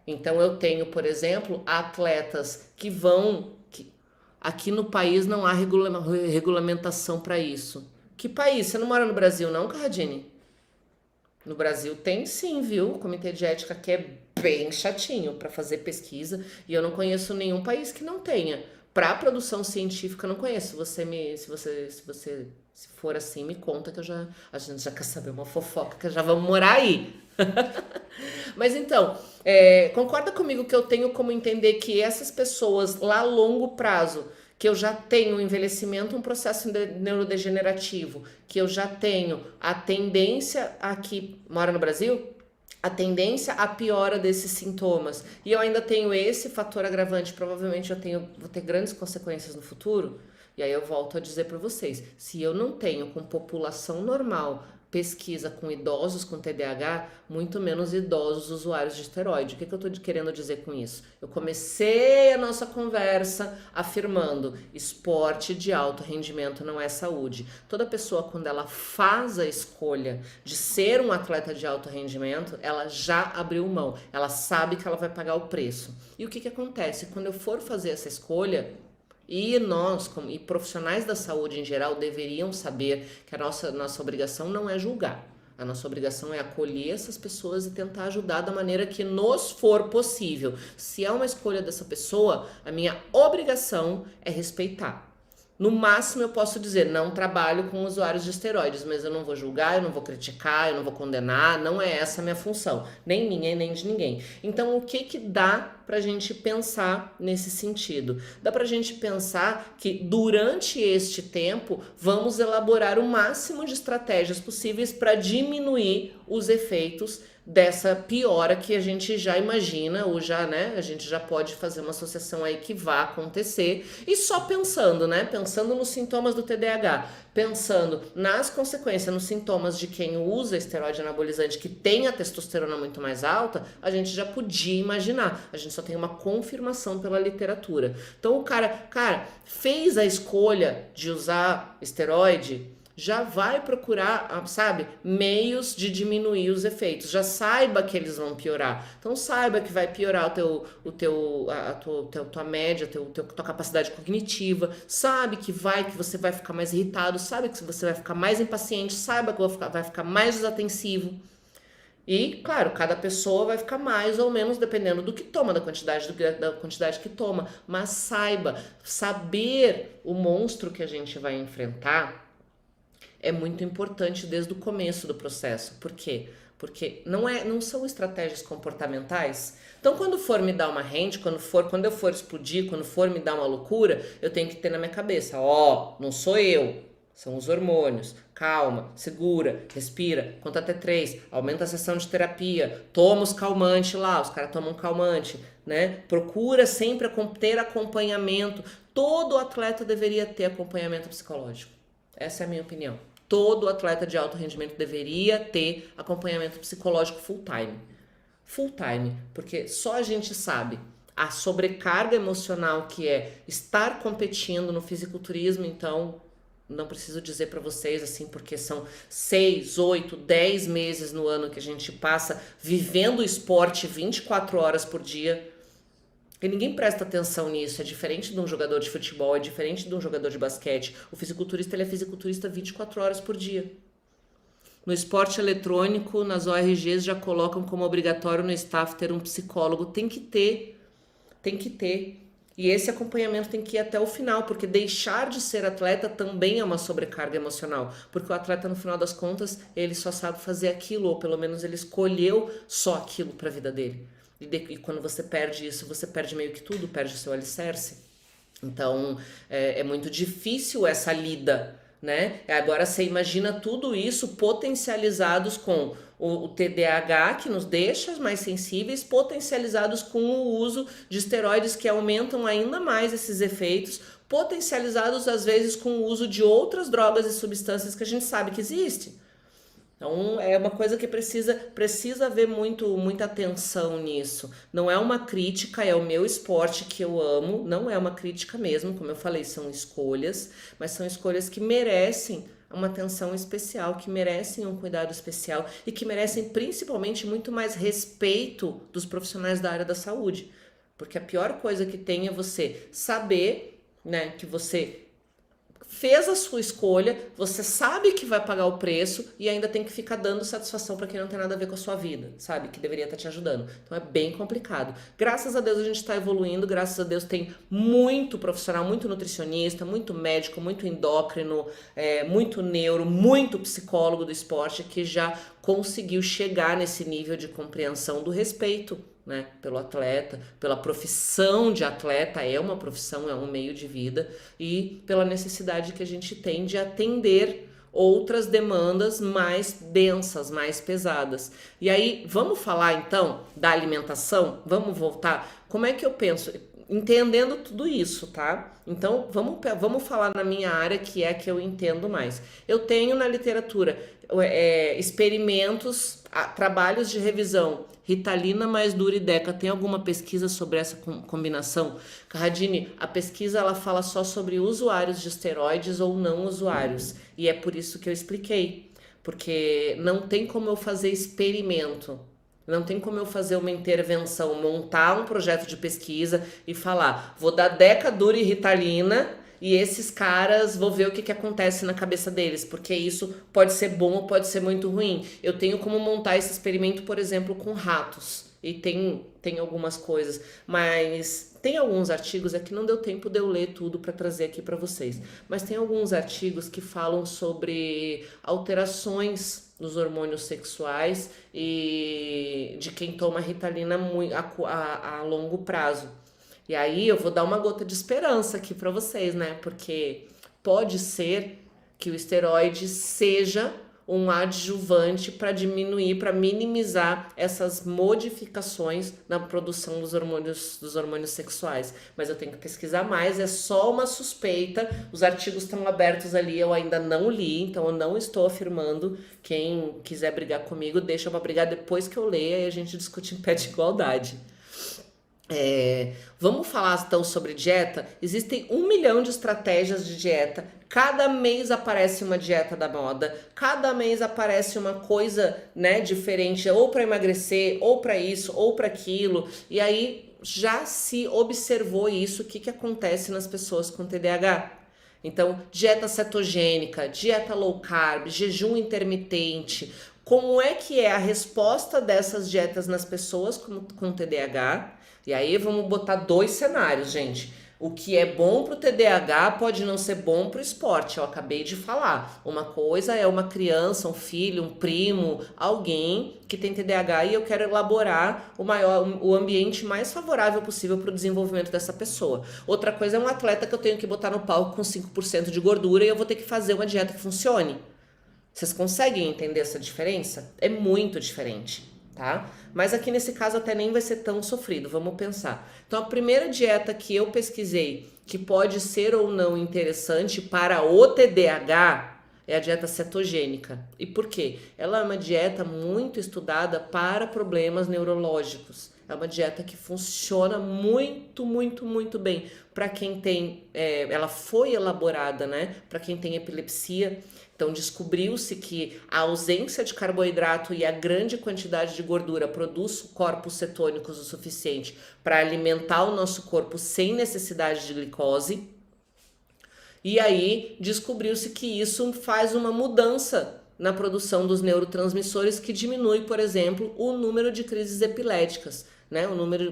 Então eu tenho, por exemplo, atletas que vão... Aqui no país não há regulamentação para isso. Que país? Você não mora no Brasil não, Carradine? No Brasil tem sim, viu? O Comitê de Ética que é bem chatinho para fazer pesquisa e eu não conheço nenhum país que não tenha. Para produção científica eu não conheço. Se for assim, me conta que a gente já quer saber uma fofoca, que já vamos morar aí. Mas então, concorda comigo que eu tenho como entender que essas pessoas lá a longo prazo, que eu já tenho um envelhecimento, um processo neurodegenerativo, que eu já tenho a tendência aqui, mora no Brasil? A tendência à piora desses sintomas. E eu ainda tenho esse fator agravante, provavelmente vou ter grandes consequências no futuro. E aí eu volto a dizer para vocês, se eu não tenho com população normal pesquisa com idosos com TDAH, muito menos idosos usuários de esteroide. O que eu estou querendo dizer com isso? Eu comecei a nossa conversa afirmando: esporte de alto rendimento não é saúde. Toda pessoa, quando ela faz a escolha de ser um atleta de alto rendimento, ela já abriu mão, ela sabe que ela vai pagar o preço. E o que acontece? Quando eu for fazer essa escolha, e nós, e profissionais da saúde em geral, deveriam saber que a nossa obrigação não é julgar. A nossa obrigação é acolher essas pessoas e tentar ajudar da maneira que nos for possível. Se é uma escolha dessa pessoa, a minha obrigação é respeitar. No máximo eu posso dizer, não trabalho com usuários de esteroides, mas eu não vou julgar, eu não vou criticar, eu não vou condenar, não é essa a minha função, nem minha e nem de ninguém. Então o que dá pra gente pensar nesse sentido? Dá pra gente pensar que durante este tempo vamos elaborar o máximo de estratégias possíveis para diminuir os efeitos dessa piora que a gente já imagina, ou já, né, a gente já pode fazer uma associação aí que vai acontecer, e só pensando, né, pensando nos sintomas do TDAH, pensando nas consequências, nos sintomas de quem usa esteroide anabolizante que tem a testosterona muito mais alta, a gente já podia imaginar, a gente só tem uma confirmação pela literatura. Então o cara fez a escolha de usar esteroide, já vai procurar, sabe, meios de diminuir os efeitos. Já saiba que eles vão piorar. Então saiba que vai piorar tua média, tua capacidade cognitiva. Sabe que você vai ficar mais irritado. Sabe que você vai ficar mais impaciente. Saiba que vai ficar mais desatensivo. E, claro, cada pessoa vai ficar mais ou menos dependendo do que toma, da quantidade que toma. Mas saber o monstro que a gente vai enfrentar é muito importante desde o começo do processo. Por quê? Porque não são estratégias comportamentais. Então, quando for me dar uma rente, quando eu for explodir, quando for me dar uma loucura, eu tenho que ter na minha cabeça, não sou eu, são os hormônios. Calma, segura, respira, conta até 3, aumenta a sessão de terapia, toma os calmantes lá, os caras tomam calmante, né? Procura sempre ter acompanhamento. Todo atleta deveria ter acompanhamento psicológico. Essa é a minha opinião. todo atleta de alto rendimento deveria ter acompanhamento psicológico full time. Full time, porque só a gente sabe a sobrecarga emocional que é estar competindo no fisiculturismo. Então não preciso dizer para vocês assim, porque são 6, 8, 10 meses no ano que a gente passa vivendo o esporte 24 horas por dia. E ninguém presta atenção nisso. É diferente de um jogador de futebol, é diferente de um jogador de basquete. O fisiculturista, ele é fisiculturista 24 horas por dia. No esporte eletrônico, nas ORGs já colocam como obrigatório no staff ter um psicólogo. Tem que ter. E esse acompanhamento tem que ir até o final, porque deixar de ser atleta também é uma sobrecarga emocional. Porque o atleta, no final das contas, ele só sabe fazer aquilo, ou pelo menos ele escolheu só aquilo para a vida dele. E quando você perde isso, você perde meio que tudo, perde o seu alicerce. Então, é muito difícil essa lida, né? Agora, você imagina tudo isso potencializados com o TDAH, que nos deixa mais sensíveis, potencializados com o uso de esteroides que aumentam ainda mais esses efeitos, potencializados, às vezes, com o uso de outras drogas e substâncias que a gente sabe que existem. Então, é uma coisa que precisa haver muita atenção nisso. Não é uma crítica, é o meu esporte que eu amo, não é uma crítica mesmo, como eu falei, são escolhas, mas são escolhas que merecem uma atenção especial, que merecem um cuidado especial e que merecem principalmente muito mais respeito dos profissionais da área da saúde. Porque a pior coisa que tem é você saber, né, que você fez a sua escolha, você sabe que vai pagar o preço e ainda tem que ficar dando satisfação para quem não tem nada a ver com a sua vida, sabe? Que deveria estar te ajudando. Então é bem complicado. Graças a Deus a gente está evoluindo, graças a Deus tem muito profissional, muito nutricionista, muito médico, muito endócrino, muito neuro, muito psicólogo do esporte que já conseguiu chegar nesse nível de compreensão do respeito, né, pelo atleta, pela profissão de atleta, é uma profissão, é um meio de vida, e pela necessidade que a gente tem de atender outras demandas mais densas, mais pesadas. E aí, vamos falar então da alimentação? Vamos voltar? Como é que eu penso? Entendendo tudo isso, tá? Então, vamos falar na minha área, que é a que eu entendo mais. Eu tenho na literatura experimentos, trabalhos de revisão, Ritalina mais Durideca. Tem alguma pesquisa sobre essa combinação? Carradine, a pesquisa ela fala só sobre usuários de esteroides ou não usuários. E é por isso que eu expliquei. Porque não tem como eu fazer experimento. Não tem como eu fazer uma intervenção, montar um projeto de pesquisa e falar, vou dar Deca, Dura e Ritalina e esses caras, vou ver o que acontece na cabeça deles, porque isso pode ser bom ou pode ser muito ruim. Eu tenho como montar esse experimento, por exemplo, com ratos. E tem algumas coisas, mas tem alguns artigos, é que não deu tempo de eu ler tudo para trazer aqui para vocês, mas tem alguns artigos que falam sobre alterações nos hormônios sexuais e de quem toma Ritalina a longo prazo. E aí eu vou dar uma gota de esperança aqui para vocês, né? Porque pode ser que o esteroide seja um adjuvante para diminuir, para minimizar essas modificações na produção dos hormônios sexuais. Mas eu tenho que pesquisar mais, é só uma suspeita. Os artigos estão abertos ali, eu ainda não li, então eu não estou afirmando. Quem quiser brigar comigo, deixa eu brigar depois que eu leia e a gente discute em pé de igualdade. Vamos falar então sobre dieta? Existem 1 milhão de estratégias de dieta. Cada mês aparece uma dieta da moda, cada mês aparece uma coisa, né, diferente, ou para emagrecer, ou para isso, ou para aquilo. E aí já se observou isso, o que acontece nas pessoas com TDAH. Então, dieta cetogênica, dieta low carb, jejum intermitente. Como é que é a resposta dessas dietas nas pessoas com TDAH? E aí vamos botar 2 cenários, gente. O que é bom pro TDAH pode não ser bom pro esporte, eu acabei de falar. Uma coisa é uma criança, um filho, um primo, alguém que tem TDAH e eu quero elaborar o ambiente mais favorável possível para o desenvolvimento dessa pessoa. Outra coisa é um atleta que eu tenho que botar no palco com 5% de gordura e eu vou ter que fazer uma dieta que funcione. Vocês conseguem entender essa diferença? É muito diferente, tá? Mas aqui nesse caso até nem vai ser tão sofrido, vamos pensar. Então a primeira dieta que eu pesquisei que pode ser ou não interessante para o TDAH é a dieta cetogênica. E por quê? Ela é uma dieta muito estudada para problemas neurológicos. É uma dieta que funciona muito, muito, muito bem para quem tem. Ela foi elaborada, né? Para quem tem epilepsia. Então, descobriu-se que a ausência de carboidrato e a grande quantidade de gordura produz corpos cetônicos o suficiente para alimentar o nosso corpo sem necessidade de glicose. E aí descobriu-se que isso faz uma mudança na produção dos neurotransmissores que diminui, por exemplo, o número de crises epiléticas, né? O número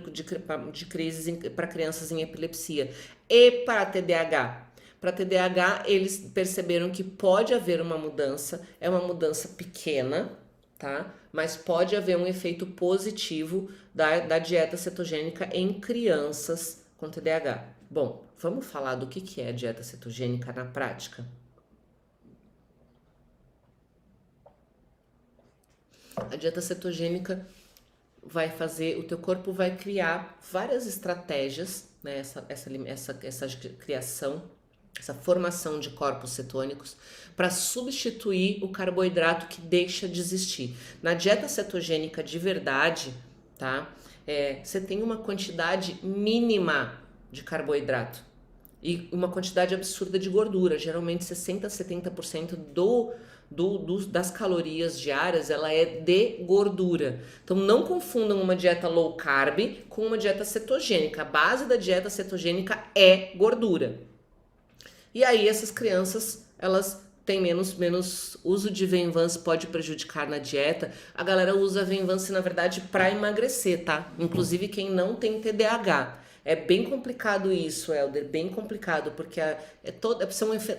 de crises para crianças em epilepsia e para TDAH. Para TDAH, eles perceberam que pode haver uma mudança, é uma mudança pequena, tá? Mas pode haver um efeito positivo da dieta cetogênica em crianças com TDAH. Bom, vamos falar do que é a dieta cetogênica na prática? A dieta cetogênica vai fazer, o teu corpo vai criar várias estratégias, né? Essa criação, essa formação de corpos cetônicos para substituir o carboidrato que deixa de existir. Na dieta cetogênica de verdade, tá? Você tem uma quantidade mínima de carboidrato e uma quantidade absurda de gordura, geralmente 60 a 70% das calorias diárias ela é de gordura. Então não confundam uma dieta low carb com uma dieta cetogênica. A base da dieta cetogênica é gordura. E aí essas crianças, elas têm menos uso de Venvance, pode prejudicar na dieta. A galera usa a Venvance, na verdade, para emagrecer, tá? Inclusive quem não tem TDAH. É bem complicado isso, Helder, bem complicado, porque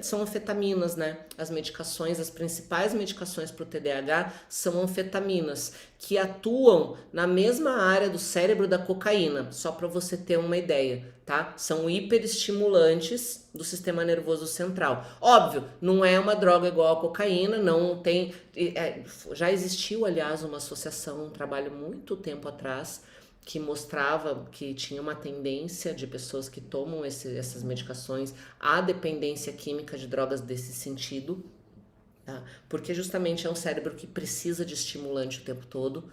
são anfetaminas, né? As medicações, as principais medicações para o TDAH são anfetaminas, que atuam na mesma área do cérebro da cocaína, só para você ter uma ideia, tá? São hiperestimulantes do sistema nervoso central. Óbvio, não é uma droga igual a cocaína, não tem... já existiu, aliás, uma associação, um trabalho muito tempo atrás, que mostrava que tinha uma tendência de pessoas que tomam essas medicações à dependência química de drogas desse sentido, tá? Porque justamente é um cérebro que precisa de estimulante o tempo todo.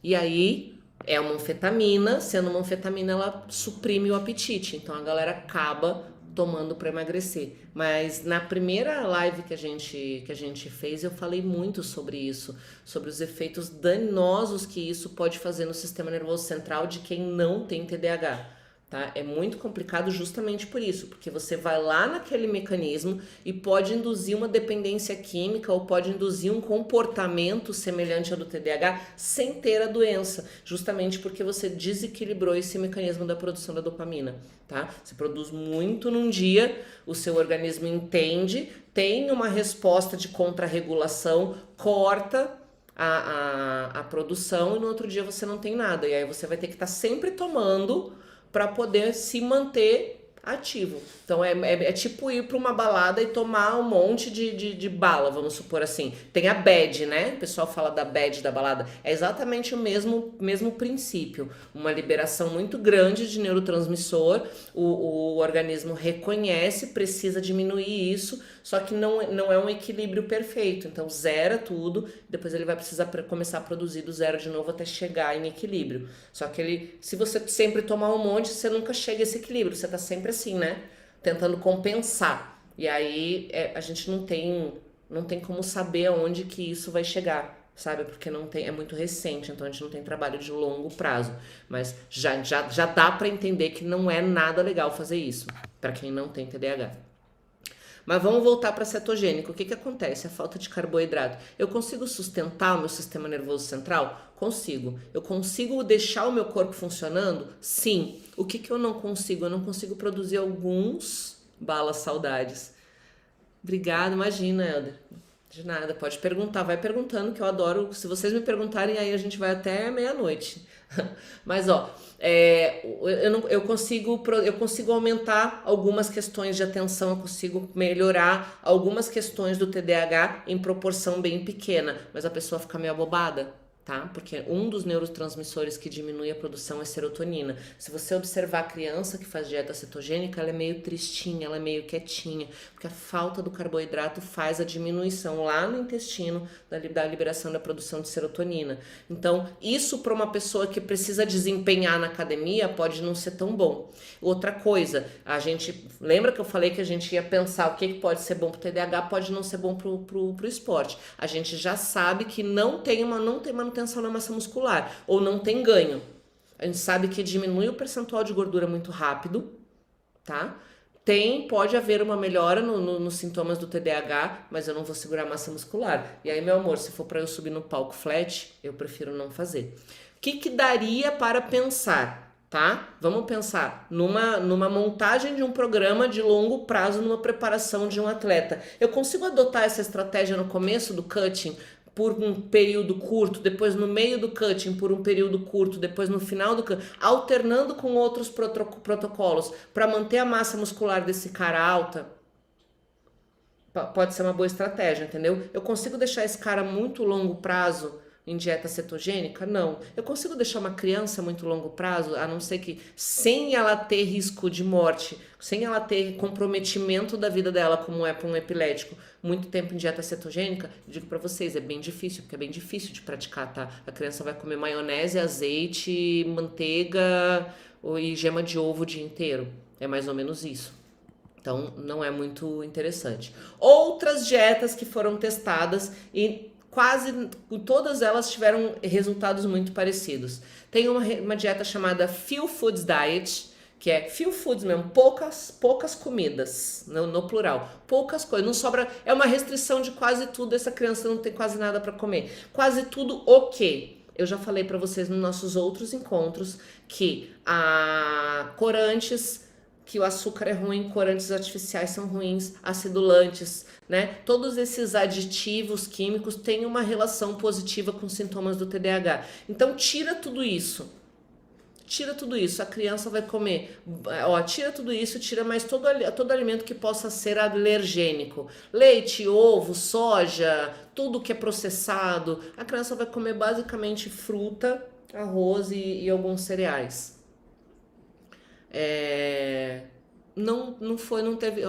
E aí é uma anfetamina, sendo uma anfetamina ela suprime o apetite, então a galera acaba tomando para emagrecer. Mas na primeira live que a gente fez, eu falei muito sobre isso, sobre os efeitos danosos que isso pode fazer no sistema nervoso central de quem não tem TDAH. Tá? É muito complicado justamente por isso, porque você vai lá naquele mecanismo e pode induzir uma dependência química ou pode induzir um comportamento semelhante ao do TDAH sem ter a doença, justamente porque você desequilibrou esse mecanismo da produção da dopamina, tá? Você produz muito num dia, o seu organismo entende, tem uma resposta de contrarregulação, corta a produção e no outro dia você não tem nada, e aí você vai ter que estar sempre tomando para poder se manter ativo. Então é tipo ir para uma balada e tomar um monte de bala, vamos supor assim. Tem a bad, né? O pessoal fala da bad da balada. É exatamente o mesmo princípio. Uma liberação muito grande de neurotransmissor, o organismo reconhece, precisa diminuir isso, só que não é um equilíbrio perfeito. Então zera tudo, depois ele vai precisar começar a produzir do zero de novo até chegar em equilíbrio. Só que se você sempre tomar um monte, você nunca chega a esse equilíbrio, você tá sempre assim, né? Tentando compensar. E aí a gente não tem como saber aonde que isso vai chegar, sabe? Porque é muito recente, então a gente não tem trabalho de longo prazo. Mas já dá para entender que não é nada legal fazer isso, para quem não tem TDAH. Mas vamos voltar para cetogênico. O que acontece? A falta de carboidrato. Eu consigo sustentar o meu sistema nervoso central? Consigo. Eu consigo deixar o meu corpo funcionando? Sim. O que eu não consigo? Eu não consigo produzir alguns balas saudades. Obrigada, imagina, Helder. De nada, pode perguntar, vai perguntando que eu adoro. Se vocês me perguntarem, aí a gente vai até meia-noite. Mas ó, eu consigo aumentar algumas questões de atenção, eu consigo melhorar algumas questões do TDAH em proporção bem pequena, mas a pessoa fica meio abobada, tá? Porque um dos neurotransmissores que diminui a produção é serotonina. Se você observar a criança que faz dieta cetogênica, ela é meio tristinha, ela é meio quietinha, porque a falta do carboidrato faz a diminuição lá no intestino da liberação da produção de serotonina. Então, isso para uma pessoa que precisa desempenhar na academia pode não ser tão bom. Outra coisa, a gente lembra que eu falei que a gente ia pensar o que pode ser bom para o TDAH, pode não ser bom pro esporte. A gente já sabe que não tem manutenção na massa muscular ou não tem ganho. A gente sabe que diminui o percentual de gordura muito rápido, tá? Pode haver uma melhora nos sintomas do TDAH, mas eu não vou segurar a massa muscular. E aí, meu amor, se for para eu subir no palco flat, eu prefiro não fazer. O que daria para pensar, tá? Vamos pensar numa montagem de um programa de longo prazo, numa preparação de um atleta. Eu consigo adotar essa estratégia no começo do cutting por um período curto, depois no meio do cutting por um período curto, depois no final do cutting, alternando com outros protocolos para manter a massa muscular desse cara alta? Pode ser uma boa estratégia, entendeu? Eu consigo deixar esse cara muito longo prazo em dieta cetogênica? Não. Eu consigo deixar uma criança muito longo prazo, a não ser que sem ela ter risco de morte, sem ela ter comprometimento da vida dela, como é para um epilético, muito tempo em dieta cetogênica? Eu digo para vocês, é bem difícil, porque é bem difícil de praticar, tá? A criança vai comer maionese, azeite, manteiga e gema de ovo o dia inteiro. É mais ou menos isso. Então, não é muito interessante. Outras dietas que foram testadas e quase todas elas tiveram resultados muito parecidos. Tem uma dieta chamada Few Foods Diet, que é few foods mesmo, poucas comidas, no plural, poucas coisas, não sobra, é uma restrição de quase tudo, essa criança não tem quase nada para comer, quase tudo ok. Eu já falei para vocês nos nossos outros encontros que corantes, que o açúcar é ruim, corantes artificiais são ruins, acidulantes, né? Todos esses aditivos químicos têm uma relação positiva com sintomas do TDAH. Então tira tudo isso. Tira tudo isso, a criança vai comer, tira tudo isso, tira mais todo alimento que possa ser alergênico. Leite, ovo, soja, tudo que é processado. A criança vai comer basicamente fruta, arroz e alguns cereais. Não teve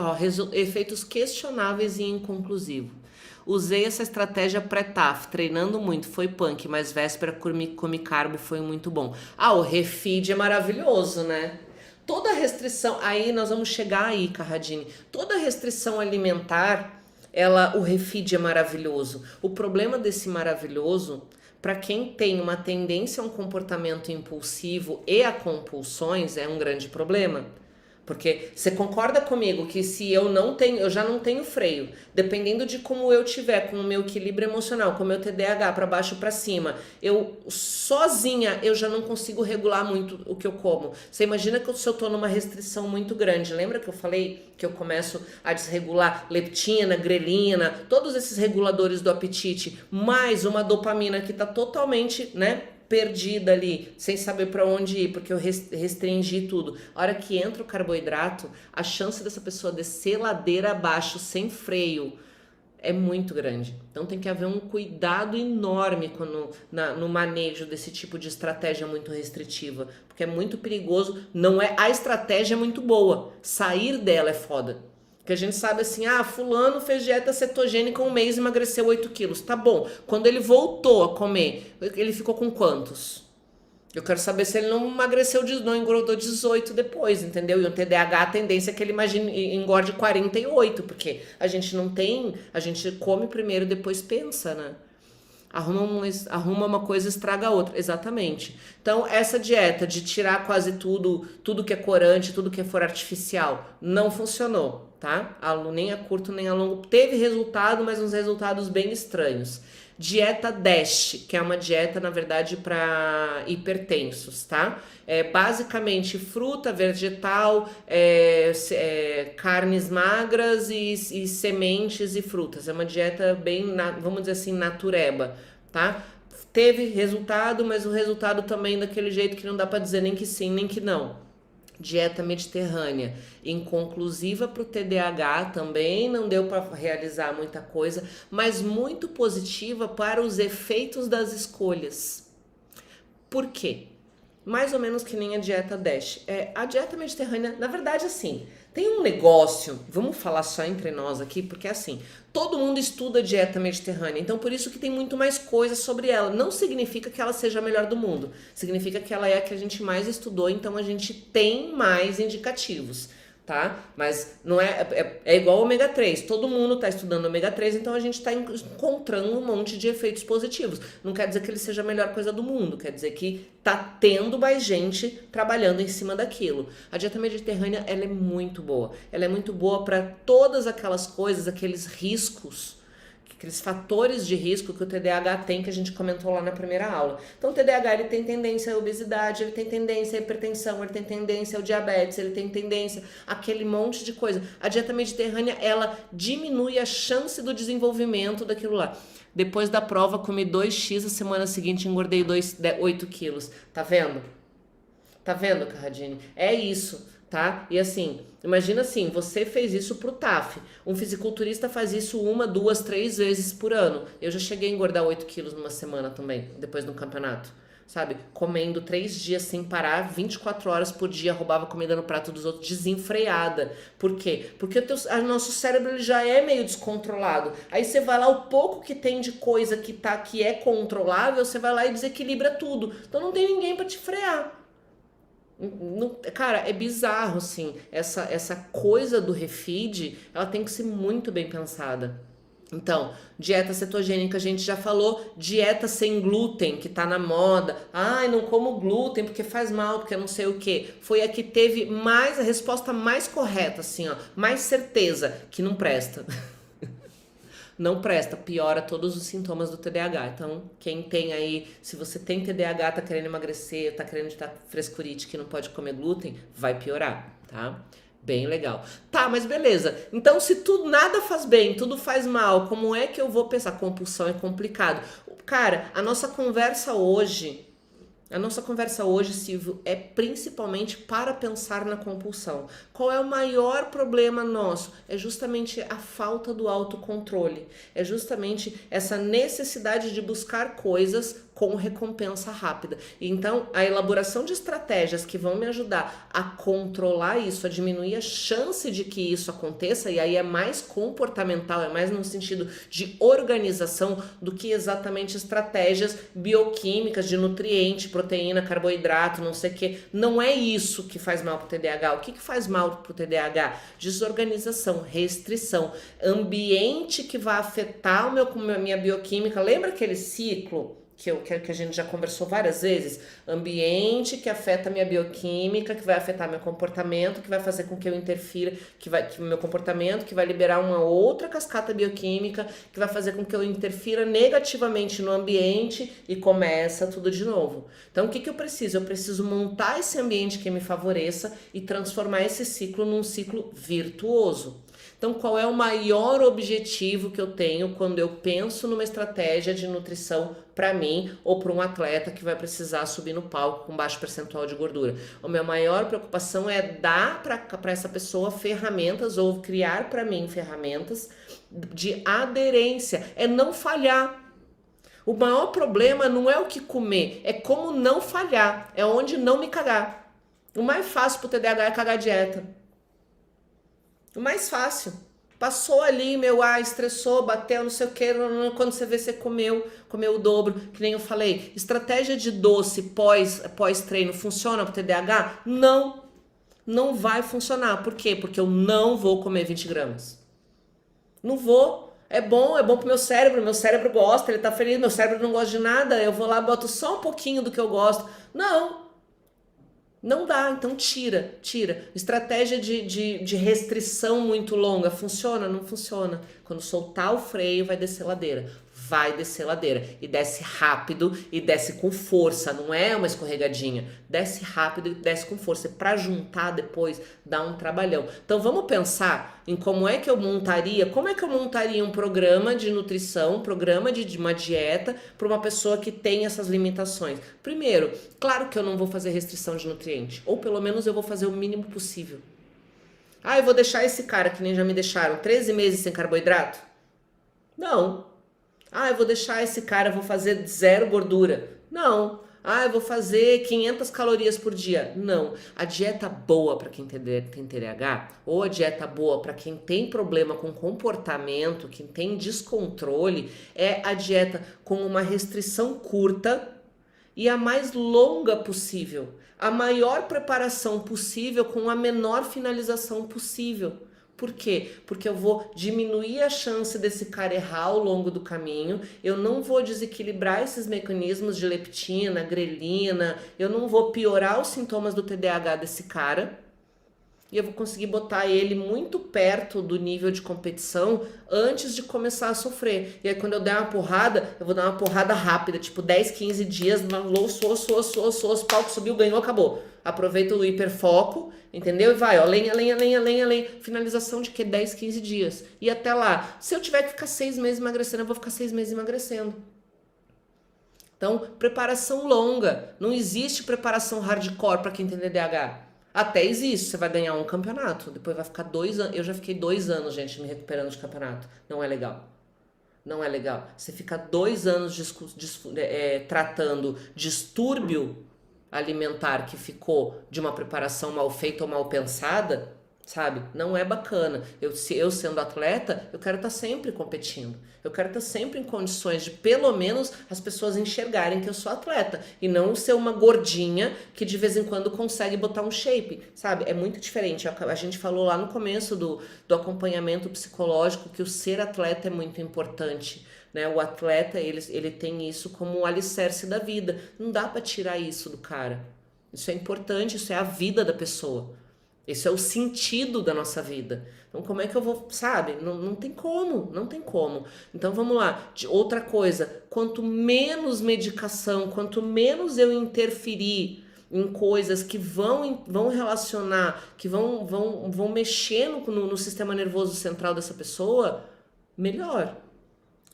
efeitos questionáveis e inconclusivo. Usei essa estratégia pré-TAF, treinando muito, foi punk, mas véspera comi carbo, foi muito bom. O refeed é maravilhoso, né? Toda restrição, aí nós vamos chegar aí, Carradine, toda restrição alimentar, o refeed é maravilhoso. O problema desse maravilhoso, para quem tem uma tendência a um comportamento impulsivo e a compulsões, é um grande problema. Porque você concorda comigo que se eu já não tenho freio, dependendo de como eu tiver com o meu equilíbrio emocional, com o meu TDAH para baixo para cima, eu sozinha eu já não consigo regular muito o que eu como. Você imagina que se eu tô numa restrição muito grande, lembra que eu falei que eu começo a desregular leptina, grelina, todos esses reguladores do apetite, mais uma dopamina que tá totalmente, né, perdida ali, sem saber para onde ir, porque eu restringi tudo. A hora que entra o carboidrato, a chance dessa pessoa descer ladeira abaixo sem freio é muito grande. Então tem que haver um cuidado enorme no manejo desse tipo de estratégia muito restritiva, porque é muito perigoso. A estratégia é muito boa, sair dela é foda. Porque a gente sabe assim, fulano fez dieta cetogênica um mês e emagreceu 8 quilos. Tá bom. Quando ele voltou a comer, ele ficou com quantos? Eu quero saber se ele não emagreceu, não engordou 18 depois, entendeu? E o TDAH, a tendência é que ele engorde 48, porque a gente come primeiro, depois pensa, né? Arruma uma coisa, estraga a outra. Exatamente. Então, essa dieta de tirar quase tudo que é corante, tudo que for artificial, não funcionou, tá? Nem a curto, nem a longo. Teve resultado, mas uns resultados bem estranhos. Dieta DASH, que é uma dieta, na verdade, para hipertensos, tá? Basicamente fruta, vegetal, carnes magras e sementes e frutas. É uma dieta bem, vamos dizer assim, natureba, tá? Teve resultado, mas o resultado também daquele jeito que não dá para dizer nem que sim, nem que não. Dieta mediterrânea, inconclusiva para o TDAH, também não deu para realizar muita coisa, mas muito positiva para os efeitos das escolhas. Por quê? Mais ou menos que nem a dieta DASH. A dieta mediterrânea, na verdade, assim, tem um negócio, vamos falar só entre nós aqui, porque assim, todo mundo estuda dieta mediterrânea, então por isso que tem muito mais coisas sobre ela. Não significa que ela seja a melhor do mundo, significa que ela é a que a gente mais estudou, então a gente tem mais indicativos. Tá? Mas não é igual ao ômega 3. Todo mundo está estudando ômega 3, então a gente está encontrando um monte de efeitos positivos. Não quer dizer que ele seja a melhor coisa do mundo, quer dizer que tá tendo mais gente trabalhando em cima daquilo. A dieta mediterrânea, ela é muito boa. Ela é muito boa para todas aquelas coisas, aqueles riscos, aqueles fatores de risco que o TDAH tem, que a gente comentou lá na primeira aula. Então o TDAH, ele tem tendência à obesidade, ele tem tendência à hipertensão, ele tem tendência ao diabetes, ele tem tendência àquele monte de coisa. A dieta mediterrânea, ela diminui a chance do desenvolvimento daquilo lá. Depois da prova, comi 2x, a semana seguinte engordei 8 quilos. Tá vendo? Tá vendo, Carradine? É isso. Tá? E assim, imagina assim, você fez isso pro TAF, um fisiculturista faz isso 1, 2, 3 vezes por ano. Eu já cheguei a engordar 8 quilos numa semana também, depois do campeonato, sabe? Comendo 3 dias sem parar, 24 horas por dia, roubava comida no prato dos outros, desenfreada. Por quê? Porque o nosso cérebro, ele já é meio descontrolado. Aí você vai lá, o pouco que tem de coisa que é controlável, você vai lá e desequilibra tudo. Então não tem ninguém pra te frear. Não, cara, é bizarro, assim, essa coisa do refeed, ela tem que ser muito bem pensada. Então, dieta cetogênica, a gente já falou, dieta sem glúten, que tá na moda. Ai, não como glúten porque faz mal, porque não sei o que. Foi a que teve a resposta mais correta, assim, ó, mais certeza, que não presta. Não presta, piora todos os sintomas do TDAH. Então, quem tem aí, se você tem TDAH, tá querendo emagrecer, tá querendo estar frescurite, que não pode comer glúten, vai piorar, tá? Bem legal. Tá, mas beleza. Então, se nada faz bem, tudo faz mal, como é que eu vou pensar? Compulsão é complicado. Cara, a nossa conversa hoje, Silvio, é principalmente para pensar na compulsão. Qual é o maior problema nosso? É justamente a falta do autocontrole. É justamente essa necessidade de buscar coisas com recompensa rápida. Então, a elaboração de estratégias que vão me ajudar a controlar isso, a diminuir a chance de que isso aconteça, e aí é mais comportamental, é mais no sentido de organização do que exatamente estratégias bioquímicas de nutriente, proteína, carboidrato, não sei o que. Não é isso que faz mal pro TDAH. O que faz mal pro TDAH? Desorganização, restrição, ambiente que vai afetar a minha bioquímica. Lembra aquele ciclo que a gente já conversou várias vezes? Ambiente que afeta a minha bioquímica, que vai afetar meu comportamento, que vai fazer com que eu interfira, que meu comportamento, que vai liberar uma outra cascata bioquímica, que vai fazer com que eu interfira negativamente no ambiente e começa tudo de novo. Então, o que eu preciso? Eu preciso montar esse ambiente que me favoreça e transformar esse ciclo num ciclo virtuoso. Então, qual é o maior objetivo que eu tenho quando eu penso numa estratégia de nutrição para mim ou para um atleta que vai precisar subir no palco com baixo percentual de gordura? A minha maior preocupação é dar para essa pessoa ferramentas ou criar para mim ferramentas de aderência, é não falhar. O maior problema não é o que comer, é como não falhar, é onde não me cagar. O mais fácil pro TDAH é cagar dieta. O mais fácil. Passou ali, estressou, bateu, não sei o que, quando você vê, você comeu o dobro, que nem eu falei. Estratégia de doce pós-treino funciona pro TDAH? Não, não vai funcionar. Por quê? Porque eu não vou comer 20 gramas. Não vou. É bom pro meu cérebro gosta, ele tá feliz, meu cérebro não gosta de nada, eu vou lá, boto só um pouquinho do que eu gosto. Não dá, então tira. Estratégia de restrição muito longa, funciona? Não funciona. Quando soltar o freio, vai descer ladeira. vai descer ladeira. E desce rápido e desce com força, não é uma escorregadinha. Desce rápido e desce com força. E pra juntar depois, dá um trabalhão. Então vamos pensar em como é que eu montaria um programa de nutrição, um programa de uma dieta para uma pessoa que tem essas limitações. Primeiro, claro que eu não vou fazer restrição de nutriente, ou pelo menos eu vou fazer o mínimo possível. Ah, eu vou deixar esse cara, que nem já me deixaram, 13 meses sem carboidrato? Não. Ah, eu vou deixar esse cara, vou fazer zero gordura? Não. Ah, eu vou fazer 500 calorias por dia? Não. A dieta boa para quem tem TDAH, ou a dieta boa para quem tem problema com comportamento, quem tem descontrole, é a dieta com uma restrição curta e a mais longa possível. A maior preparação possível com a menor finalização possível. Por quê? Porque eu vou diminuir a chance desse cara errar ao longo do caminho, eu não vou desequilibrar esses mecanismos de leptina, grelina, eu não vou piorar os sintomas do TDAH desse cara, e eu vou conseguir botar ele muito perto do nível de competição antes de começar a sofrer. E aí quando eu der uma porrada, eu vou dar uma porrada rápida, tipo 10, 15 dias, os palco subiu, ganhou, acabou. Aproveita o hiperfoco, entendeu? E vai, ó, lenha. Finalização de que 10, 15 dias. E até lá, se eu tiver que ficar 6 meses emagrecendo, eu vou ficar 6 meses emagrecendo. Então, preparação longa. Não existe preparação hardcore para quem tem TDAH. Até existe, você vai ganhar um campeonato, depois vai ficar 2 anos. Eu já fiquei 2 anos, gente, me recuperando de campeonato. Não é legal. Não é legal. Você fica 2 anos tratando distúrbio alimentar que ficou de uma preparação mal feita ou mal pensada, sabe? Não é bacana. Eu sendo atleta, eu quero estar sempre competindo. Eu quero estar sempre em condições de, pelo menos, as pessoas enxergarem que eu sou atleta. E não ser uma gordinha que de vez em quando consegue botar um shape, sabe? É muito diferente. A gente falou lá no começo do acompanhamento psicológico que o ser atleta é muito importante. Né? O atleta, ele tem isso como um alicerce da vida. Não dá pra tirar isso do cara. Isso é importante, isso é a vida da pessoa. Isso é o sentido da nossa vida. Então, como é que eu vou, sabe? Não tem como, não tem como. Então, vamos lá. Outra coisa, quanto menos medicação, quanto menos eu interferir em coisas que vão relacionar, que vão mexer no sistema nervoso central dessa pessoa, melhor.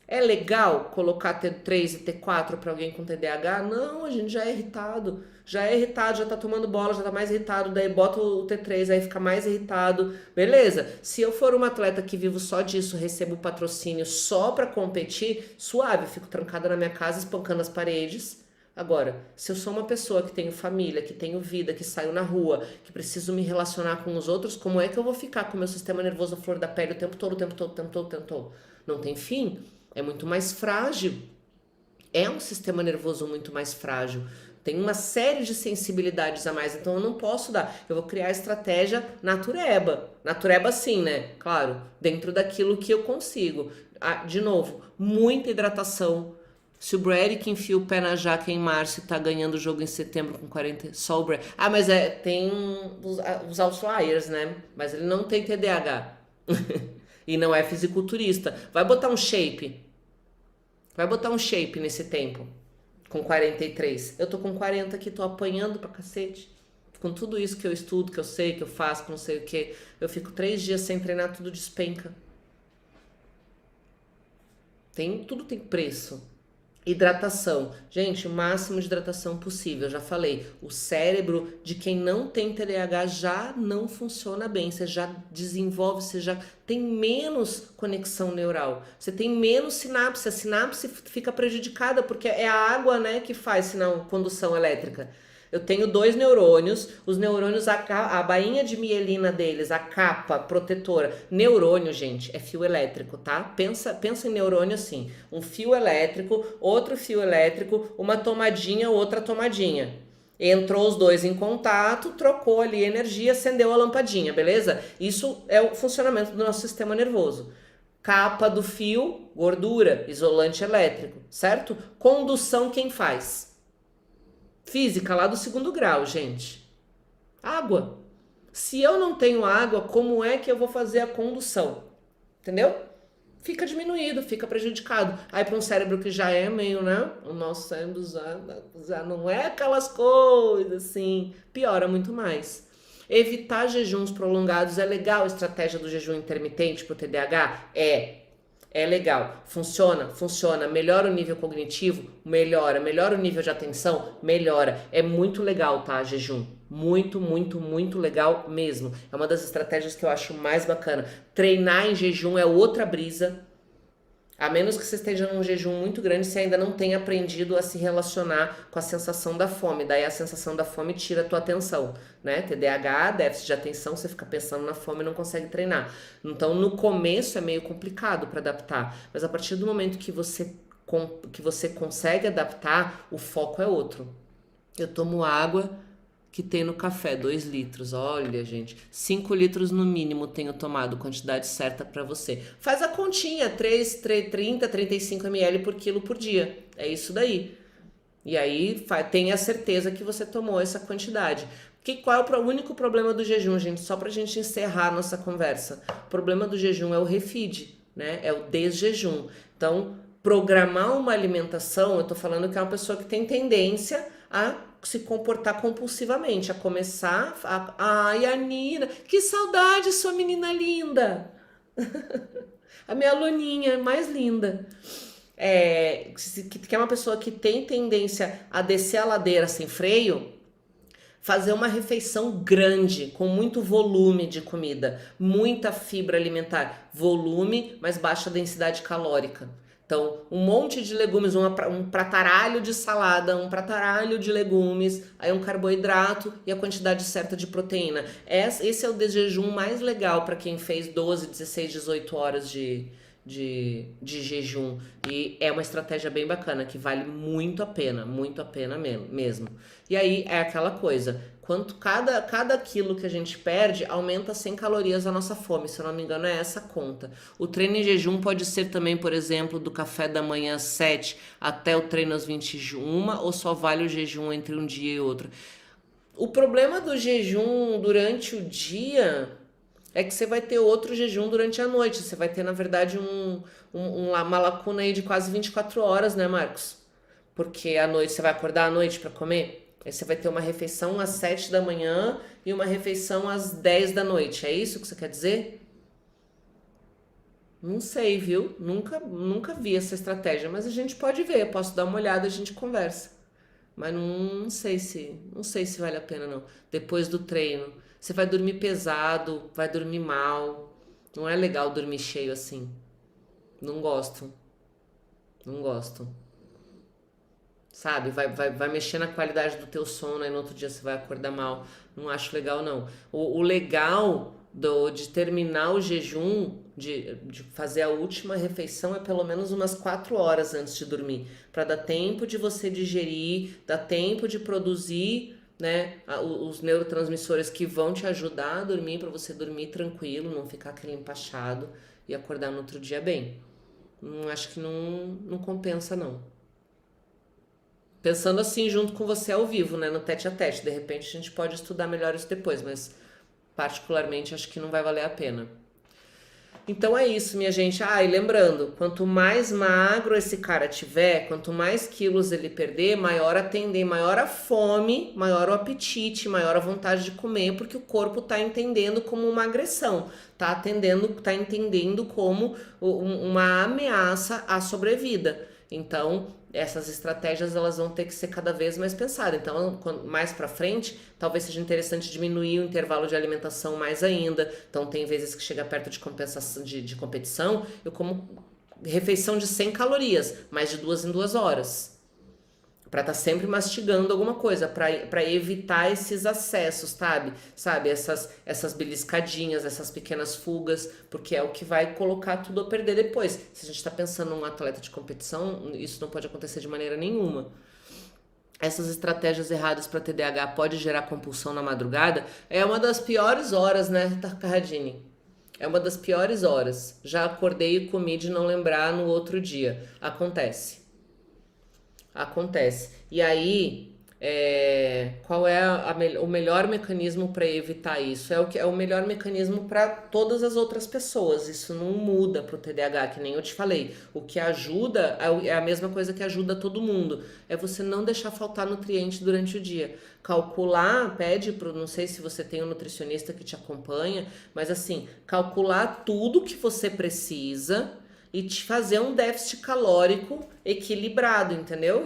É legal colocar T3 e T4 para alguém com TDAH? Não, a gente já é irritado. Já tá tomando bola, já tá mais irritado, daí bota o T3, aí fica mais irritado. Beleza, se eu for uma atleta que vivo só disso, recebo patrocínio só pra competir, suave, fico trancada na minha casa, espancando as paredes. Agora, se eu sou uma pessoa que tenho família, que tenho vida, que saio na rua, que preciso me relacionar com os outros, como é que eu vou ficar com o meu sistema nervoso à flor da pele o tempo todo? Não tem fim. É muito mais frágil. É um sistema nervoso muito mais frágil. Tem uma série de sensibilidades a mais, então eu não posso dar. Eu vou criar a estratégia natureba. Natureba sim, né? Claro, dentro daquilo que eu consigo. De novo, muita hidratação. Se o Brady que enfia o pé na jaca em março e tá ganhando o jogo em setembro com 40... Só o Brady. Ah, mas tem os outliers, né? Mas ele não tem TDAH. E não é fisiculturista. Vai botar um shape. Vai botar um shape nesse tempo. Com 43. Eu tô com 40 aqui, tô apanhando pra cacete. Com tudo isso que eu estudo, que eu sei, que eu faço, que não sei o que. Eu fico 3 dias sem treinar, tudo despenca. Tudo tem preço. Hidratação. Gente, o máximo de hidratação possível. Eu já falei, o cérebro de quem não tem TDAH já não funciona bem. Você já desenvolve, você já tem menos conexão neural. Você tem menos sinapse. A sinapse fica prejudicada porque é a água, né, que faz sinal, condução elétrica. Eu tenho 2 neurônios, os neurônios, a bainha de mielina deles, a capa protetora. Neurônio, gente, é fio elétrico, tá? Pensa em neurônio assim, um fio elétrico, outro fio elétrico, uma tomadinha, outra tomadinha. Entrou os dois em contato, trocou ali energia, acendeu a lampadinha, beleza? Isso é o funcionamento do nosso sistema nervoso. Capa do fio, gordura, isolante elétrico, certo? Condução, quem faz? Física lá do 2º grau, gente. Água. Se eu não tenho água, como é que eu vou fazer a condução? Entendeu? fica diminuído, fica prejudicado. Aí para um cérebro que já é meio, né? O nosso cérebro já não é aquelas coisas assim, piora muito mais. Evitar jejuns prolongados é legal. A estratégia do jejum intermitente para o TDAH é legal, funciona, melhora o nível cognitivo, melhora o nível de atenção, melhora. É muito legal, tá, jejum? Muito legal mesmo. É uma das estratégias que eu acho mais bacana. Treinar em jejum é outra brisa. A menos que você esteja num jejum muito grande, você ainda não tenha aprendido a se relacionar com a sensação da fome. Daí a sensação da fome tira a tua atenção, né? TDAH, déficit de atenção, você fica pensando na fome e não consegue treinar. Então, no começo é meio complicado para adaptar, mas a partir do momento que você consegue adaptar, o foco é outro. Eu tomo água que tem no café, 2 litros. Olha, gente, 5 litros no mínimo tenho tomado, quantidade certa para você. Faz a continha, 30, 35 ml por quilo por dia. É isso daí. E aí tenha certeza que você tomou essa quantidade. Qual é o único problema do jejum, gente? Só pra gente encerrar a nossa conversa. O problema do jejum é o refeed, né? É o desjejum. Então, programar uma alimentação, eu tô falando que é uma pessoa que tem tendência a se comportar compulsivamente, a começar ai, a Nina, que saudade, sua menina linda. A minha aluninha mais linda. Que é uma pessoa que tem tendência a descer a ladeira sem freio, fazer uma refeição grande, com muito volume de comida, muita fibra alimentar, volume, mas baixa densidade calórica. Então, um monte de legumes, um prataralho de salada, um prataralho de legumes, aí um carboidrato e a quantidade certa de proteína. Esse é o desjejum mais legal para quem fez 12, 16, 18 horas de jejum. E é uma estratégia bem bacana, que vale muito a pena mesmo. E aí é aquela coisa, cada quilo que a gente perde aumenta 100 calorias a nossa fome, se eu não me engano é essa a conta. O treino em jejum pode ser também, por exemplo, do café da manhã às 7 até o treino às 21, ou só vale o jejum entre um dia e outro. O problema do jejum durante o dia é que você vai ter outro jejum durante a noite. Você vai ter, na verdade, uma lacuna aí de quase 24 horas, né, Marcos? Porque à noite você vai acordar à noite para comer. Aí você vai ter uma refeição às 7 da manhã e uma refeição às 10 da noite. É isso que você quer dizer? Não sei, viu? Nunca vi essa estratégia, mas a gente pode ver. Eu posso dar uma olhada, a gente conversa. Mas não sei se vale a pena não. Depois do treino, você vai dormir pesado, vai dormir mal. Não é legal dormir cheio assim. Não gosto. Não gosto. Sabe? Vai mexer na qualidade do teu sono, aí no outro dia você vai acordar mal. Não acho legal, não. O legal de terminar o jejum, de fazer a última refeição, é pelo menos umas 4 horas antes de dormir. Para dar tempo de você digerir, dar tempo de produzir, né, os neurotransmissores que vão te ajudar a dormir, para você dormir tranquilo, não ficar aquele empachado e acordar no outro dia bem. Acho que não compensa, não. Pensando assim junto com você ao vivo, né, no tete a tete. De repente a gente pode estudar melhor isso depois, mas particularmente acho que não vai valer a pena. Então é isso, minha gente. E lembrando, quanto mais magro esse cara tiver, quanto mais quilos ele perder, maior a fome, maior o apetite, maior a vontade de comer, porque o corpo tá entendendo como uma agressão, tá entendendo como uma ameaça à sobrevida. Então, essas estratégias elas vão ter que ser cada vez mais pensadas. Então, mais para frente, talvez seja interessante diminuir o intervalo de alimentação mais ainda. Então, tem vezes que chega perto de compensação de competição, eu como refeição de 100 calorias, mais de 2 em 2 horas. Para estar sempre mastigando alguma coisa, para evitar esses acessos, sabe? Essas beliscadinhas, essas pequenas fugas, porque é o que vai colocar tudo a perder depois. Se a gente está pensando num atleta de competição, isso não pode acontecer de maneira nenhuma. Essas estratégias erradas para TDAH pode gerar compulsão na madrugada. É uma das piores horas, né, Carradini? É uma das piores horas. Já acordei e comi de não lembrar no outro dia. Acontece. E aí, Qual é o melhor mecanismo para evitar isso? É o melhor mecanismo para todas as outras pessoas. Isso não muda para o TDAH, que nem eu te falei. O que ajuda é a mesma coisa que ajuda todo mundo. É você não deixar faltar nutriente durante o dia. Calcular, pede pro, não sei se você tem um nutricionista que te acompanha, mas assim, calcular tudo que você precisa e te fazer um déficit calórico equilibrado, entendeu?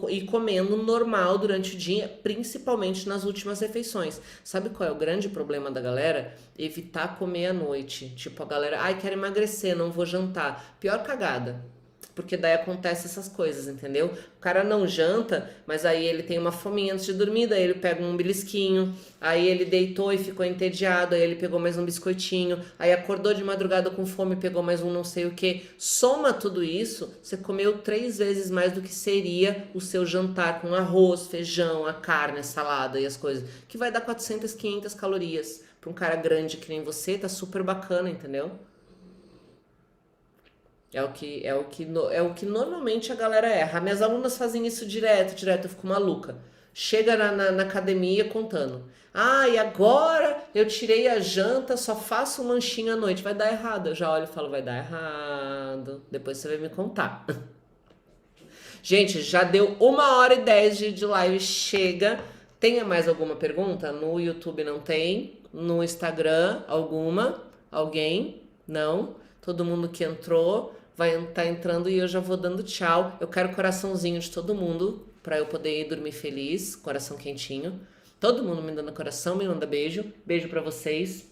E comendo normal durante o dia, principalmente nas últimas refeições. Sabe qual é o grande problema da galera? Evitar comer à noite. Tipo, a galera, ai, quero emagrecer, não vou jantar. Pior cagada. Porque daí acontece essas coisas, entendeu? O cara não janta, mas aí ele tem uma fominha antes de dormir, daí ele pega um belisquinho, aí ele deitou e ficou entediado, aí ele pegou mais um biscoitinho, aí acordou de madrugada com fome, pegou mais um não sei o que. Soma tudo isso, você comeu 3 vezes mais do que seria o seu jantar com arroz, feijão, a carne, a salada e as coisas, que vai dar 400, 500 calorias. Para um cara grande que nem você, tá super bacana, entendeu? É o que normalmente a galera erra. Minhas alunas fazem isso direto, direto, eu fico maluca. Chega na academia contando. Ah, e agora eu tirei a janta, só faço um lanchinho à noite. Vai dar errado. Eu já olho e falo, vai dar errado. Depois você vai me contar. Gente, já deu 1h10 de live. Chega. Tenha mais alguma pergunta? No YouTube não tem. No Instagram, alguma? Alguém? Não? Todo mundo que entrou vai estar entrando e eu já vou dando tchau. Eu quero coraçãozinho de todo mundo para eu poder ir dormir feliz, coração quentinho. Todo mundo me dando coração, me manda beijo. Beijo para vocês.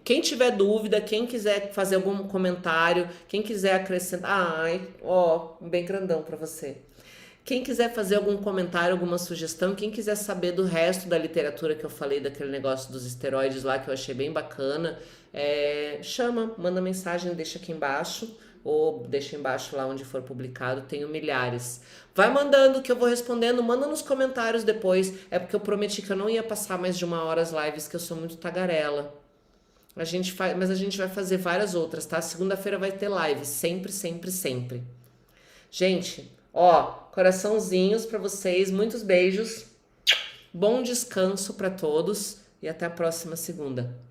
Quem tiver dúvida, quem quiser fazer algum comentário, quem quiser acrescentar, ai, ó, um bem grandão para você. Quem quiser fazer algum comentário, alguma sugestão, quem quiser saber do resto da literatura que eu falei, daquele negócio dos esteroides lá, que eu achei bem bacana, chama, manda mensagem, deixa aqui embaixo, ou deixa embaixo lá onde for publicado, tenho milhares. Vai mandando que eu vou respondendo, manda nos comentários depois, é porque eu prometi que eu não ia passar mais de 1 hora as lives, que eu sou muito tagarela. Mas a gente vai fazer várias outras, tá? Segunda-feira vai ter live, sempre, sempre, sempre. Gente, ó, coraçãozinhos pra vocês, muitos beijos, bom descanso pra todos e até a próxima segunda.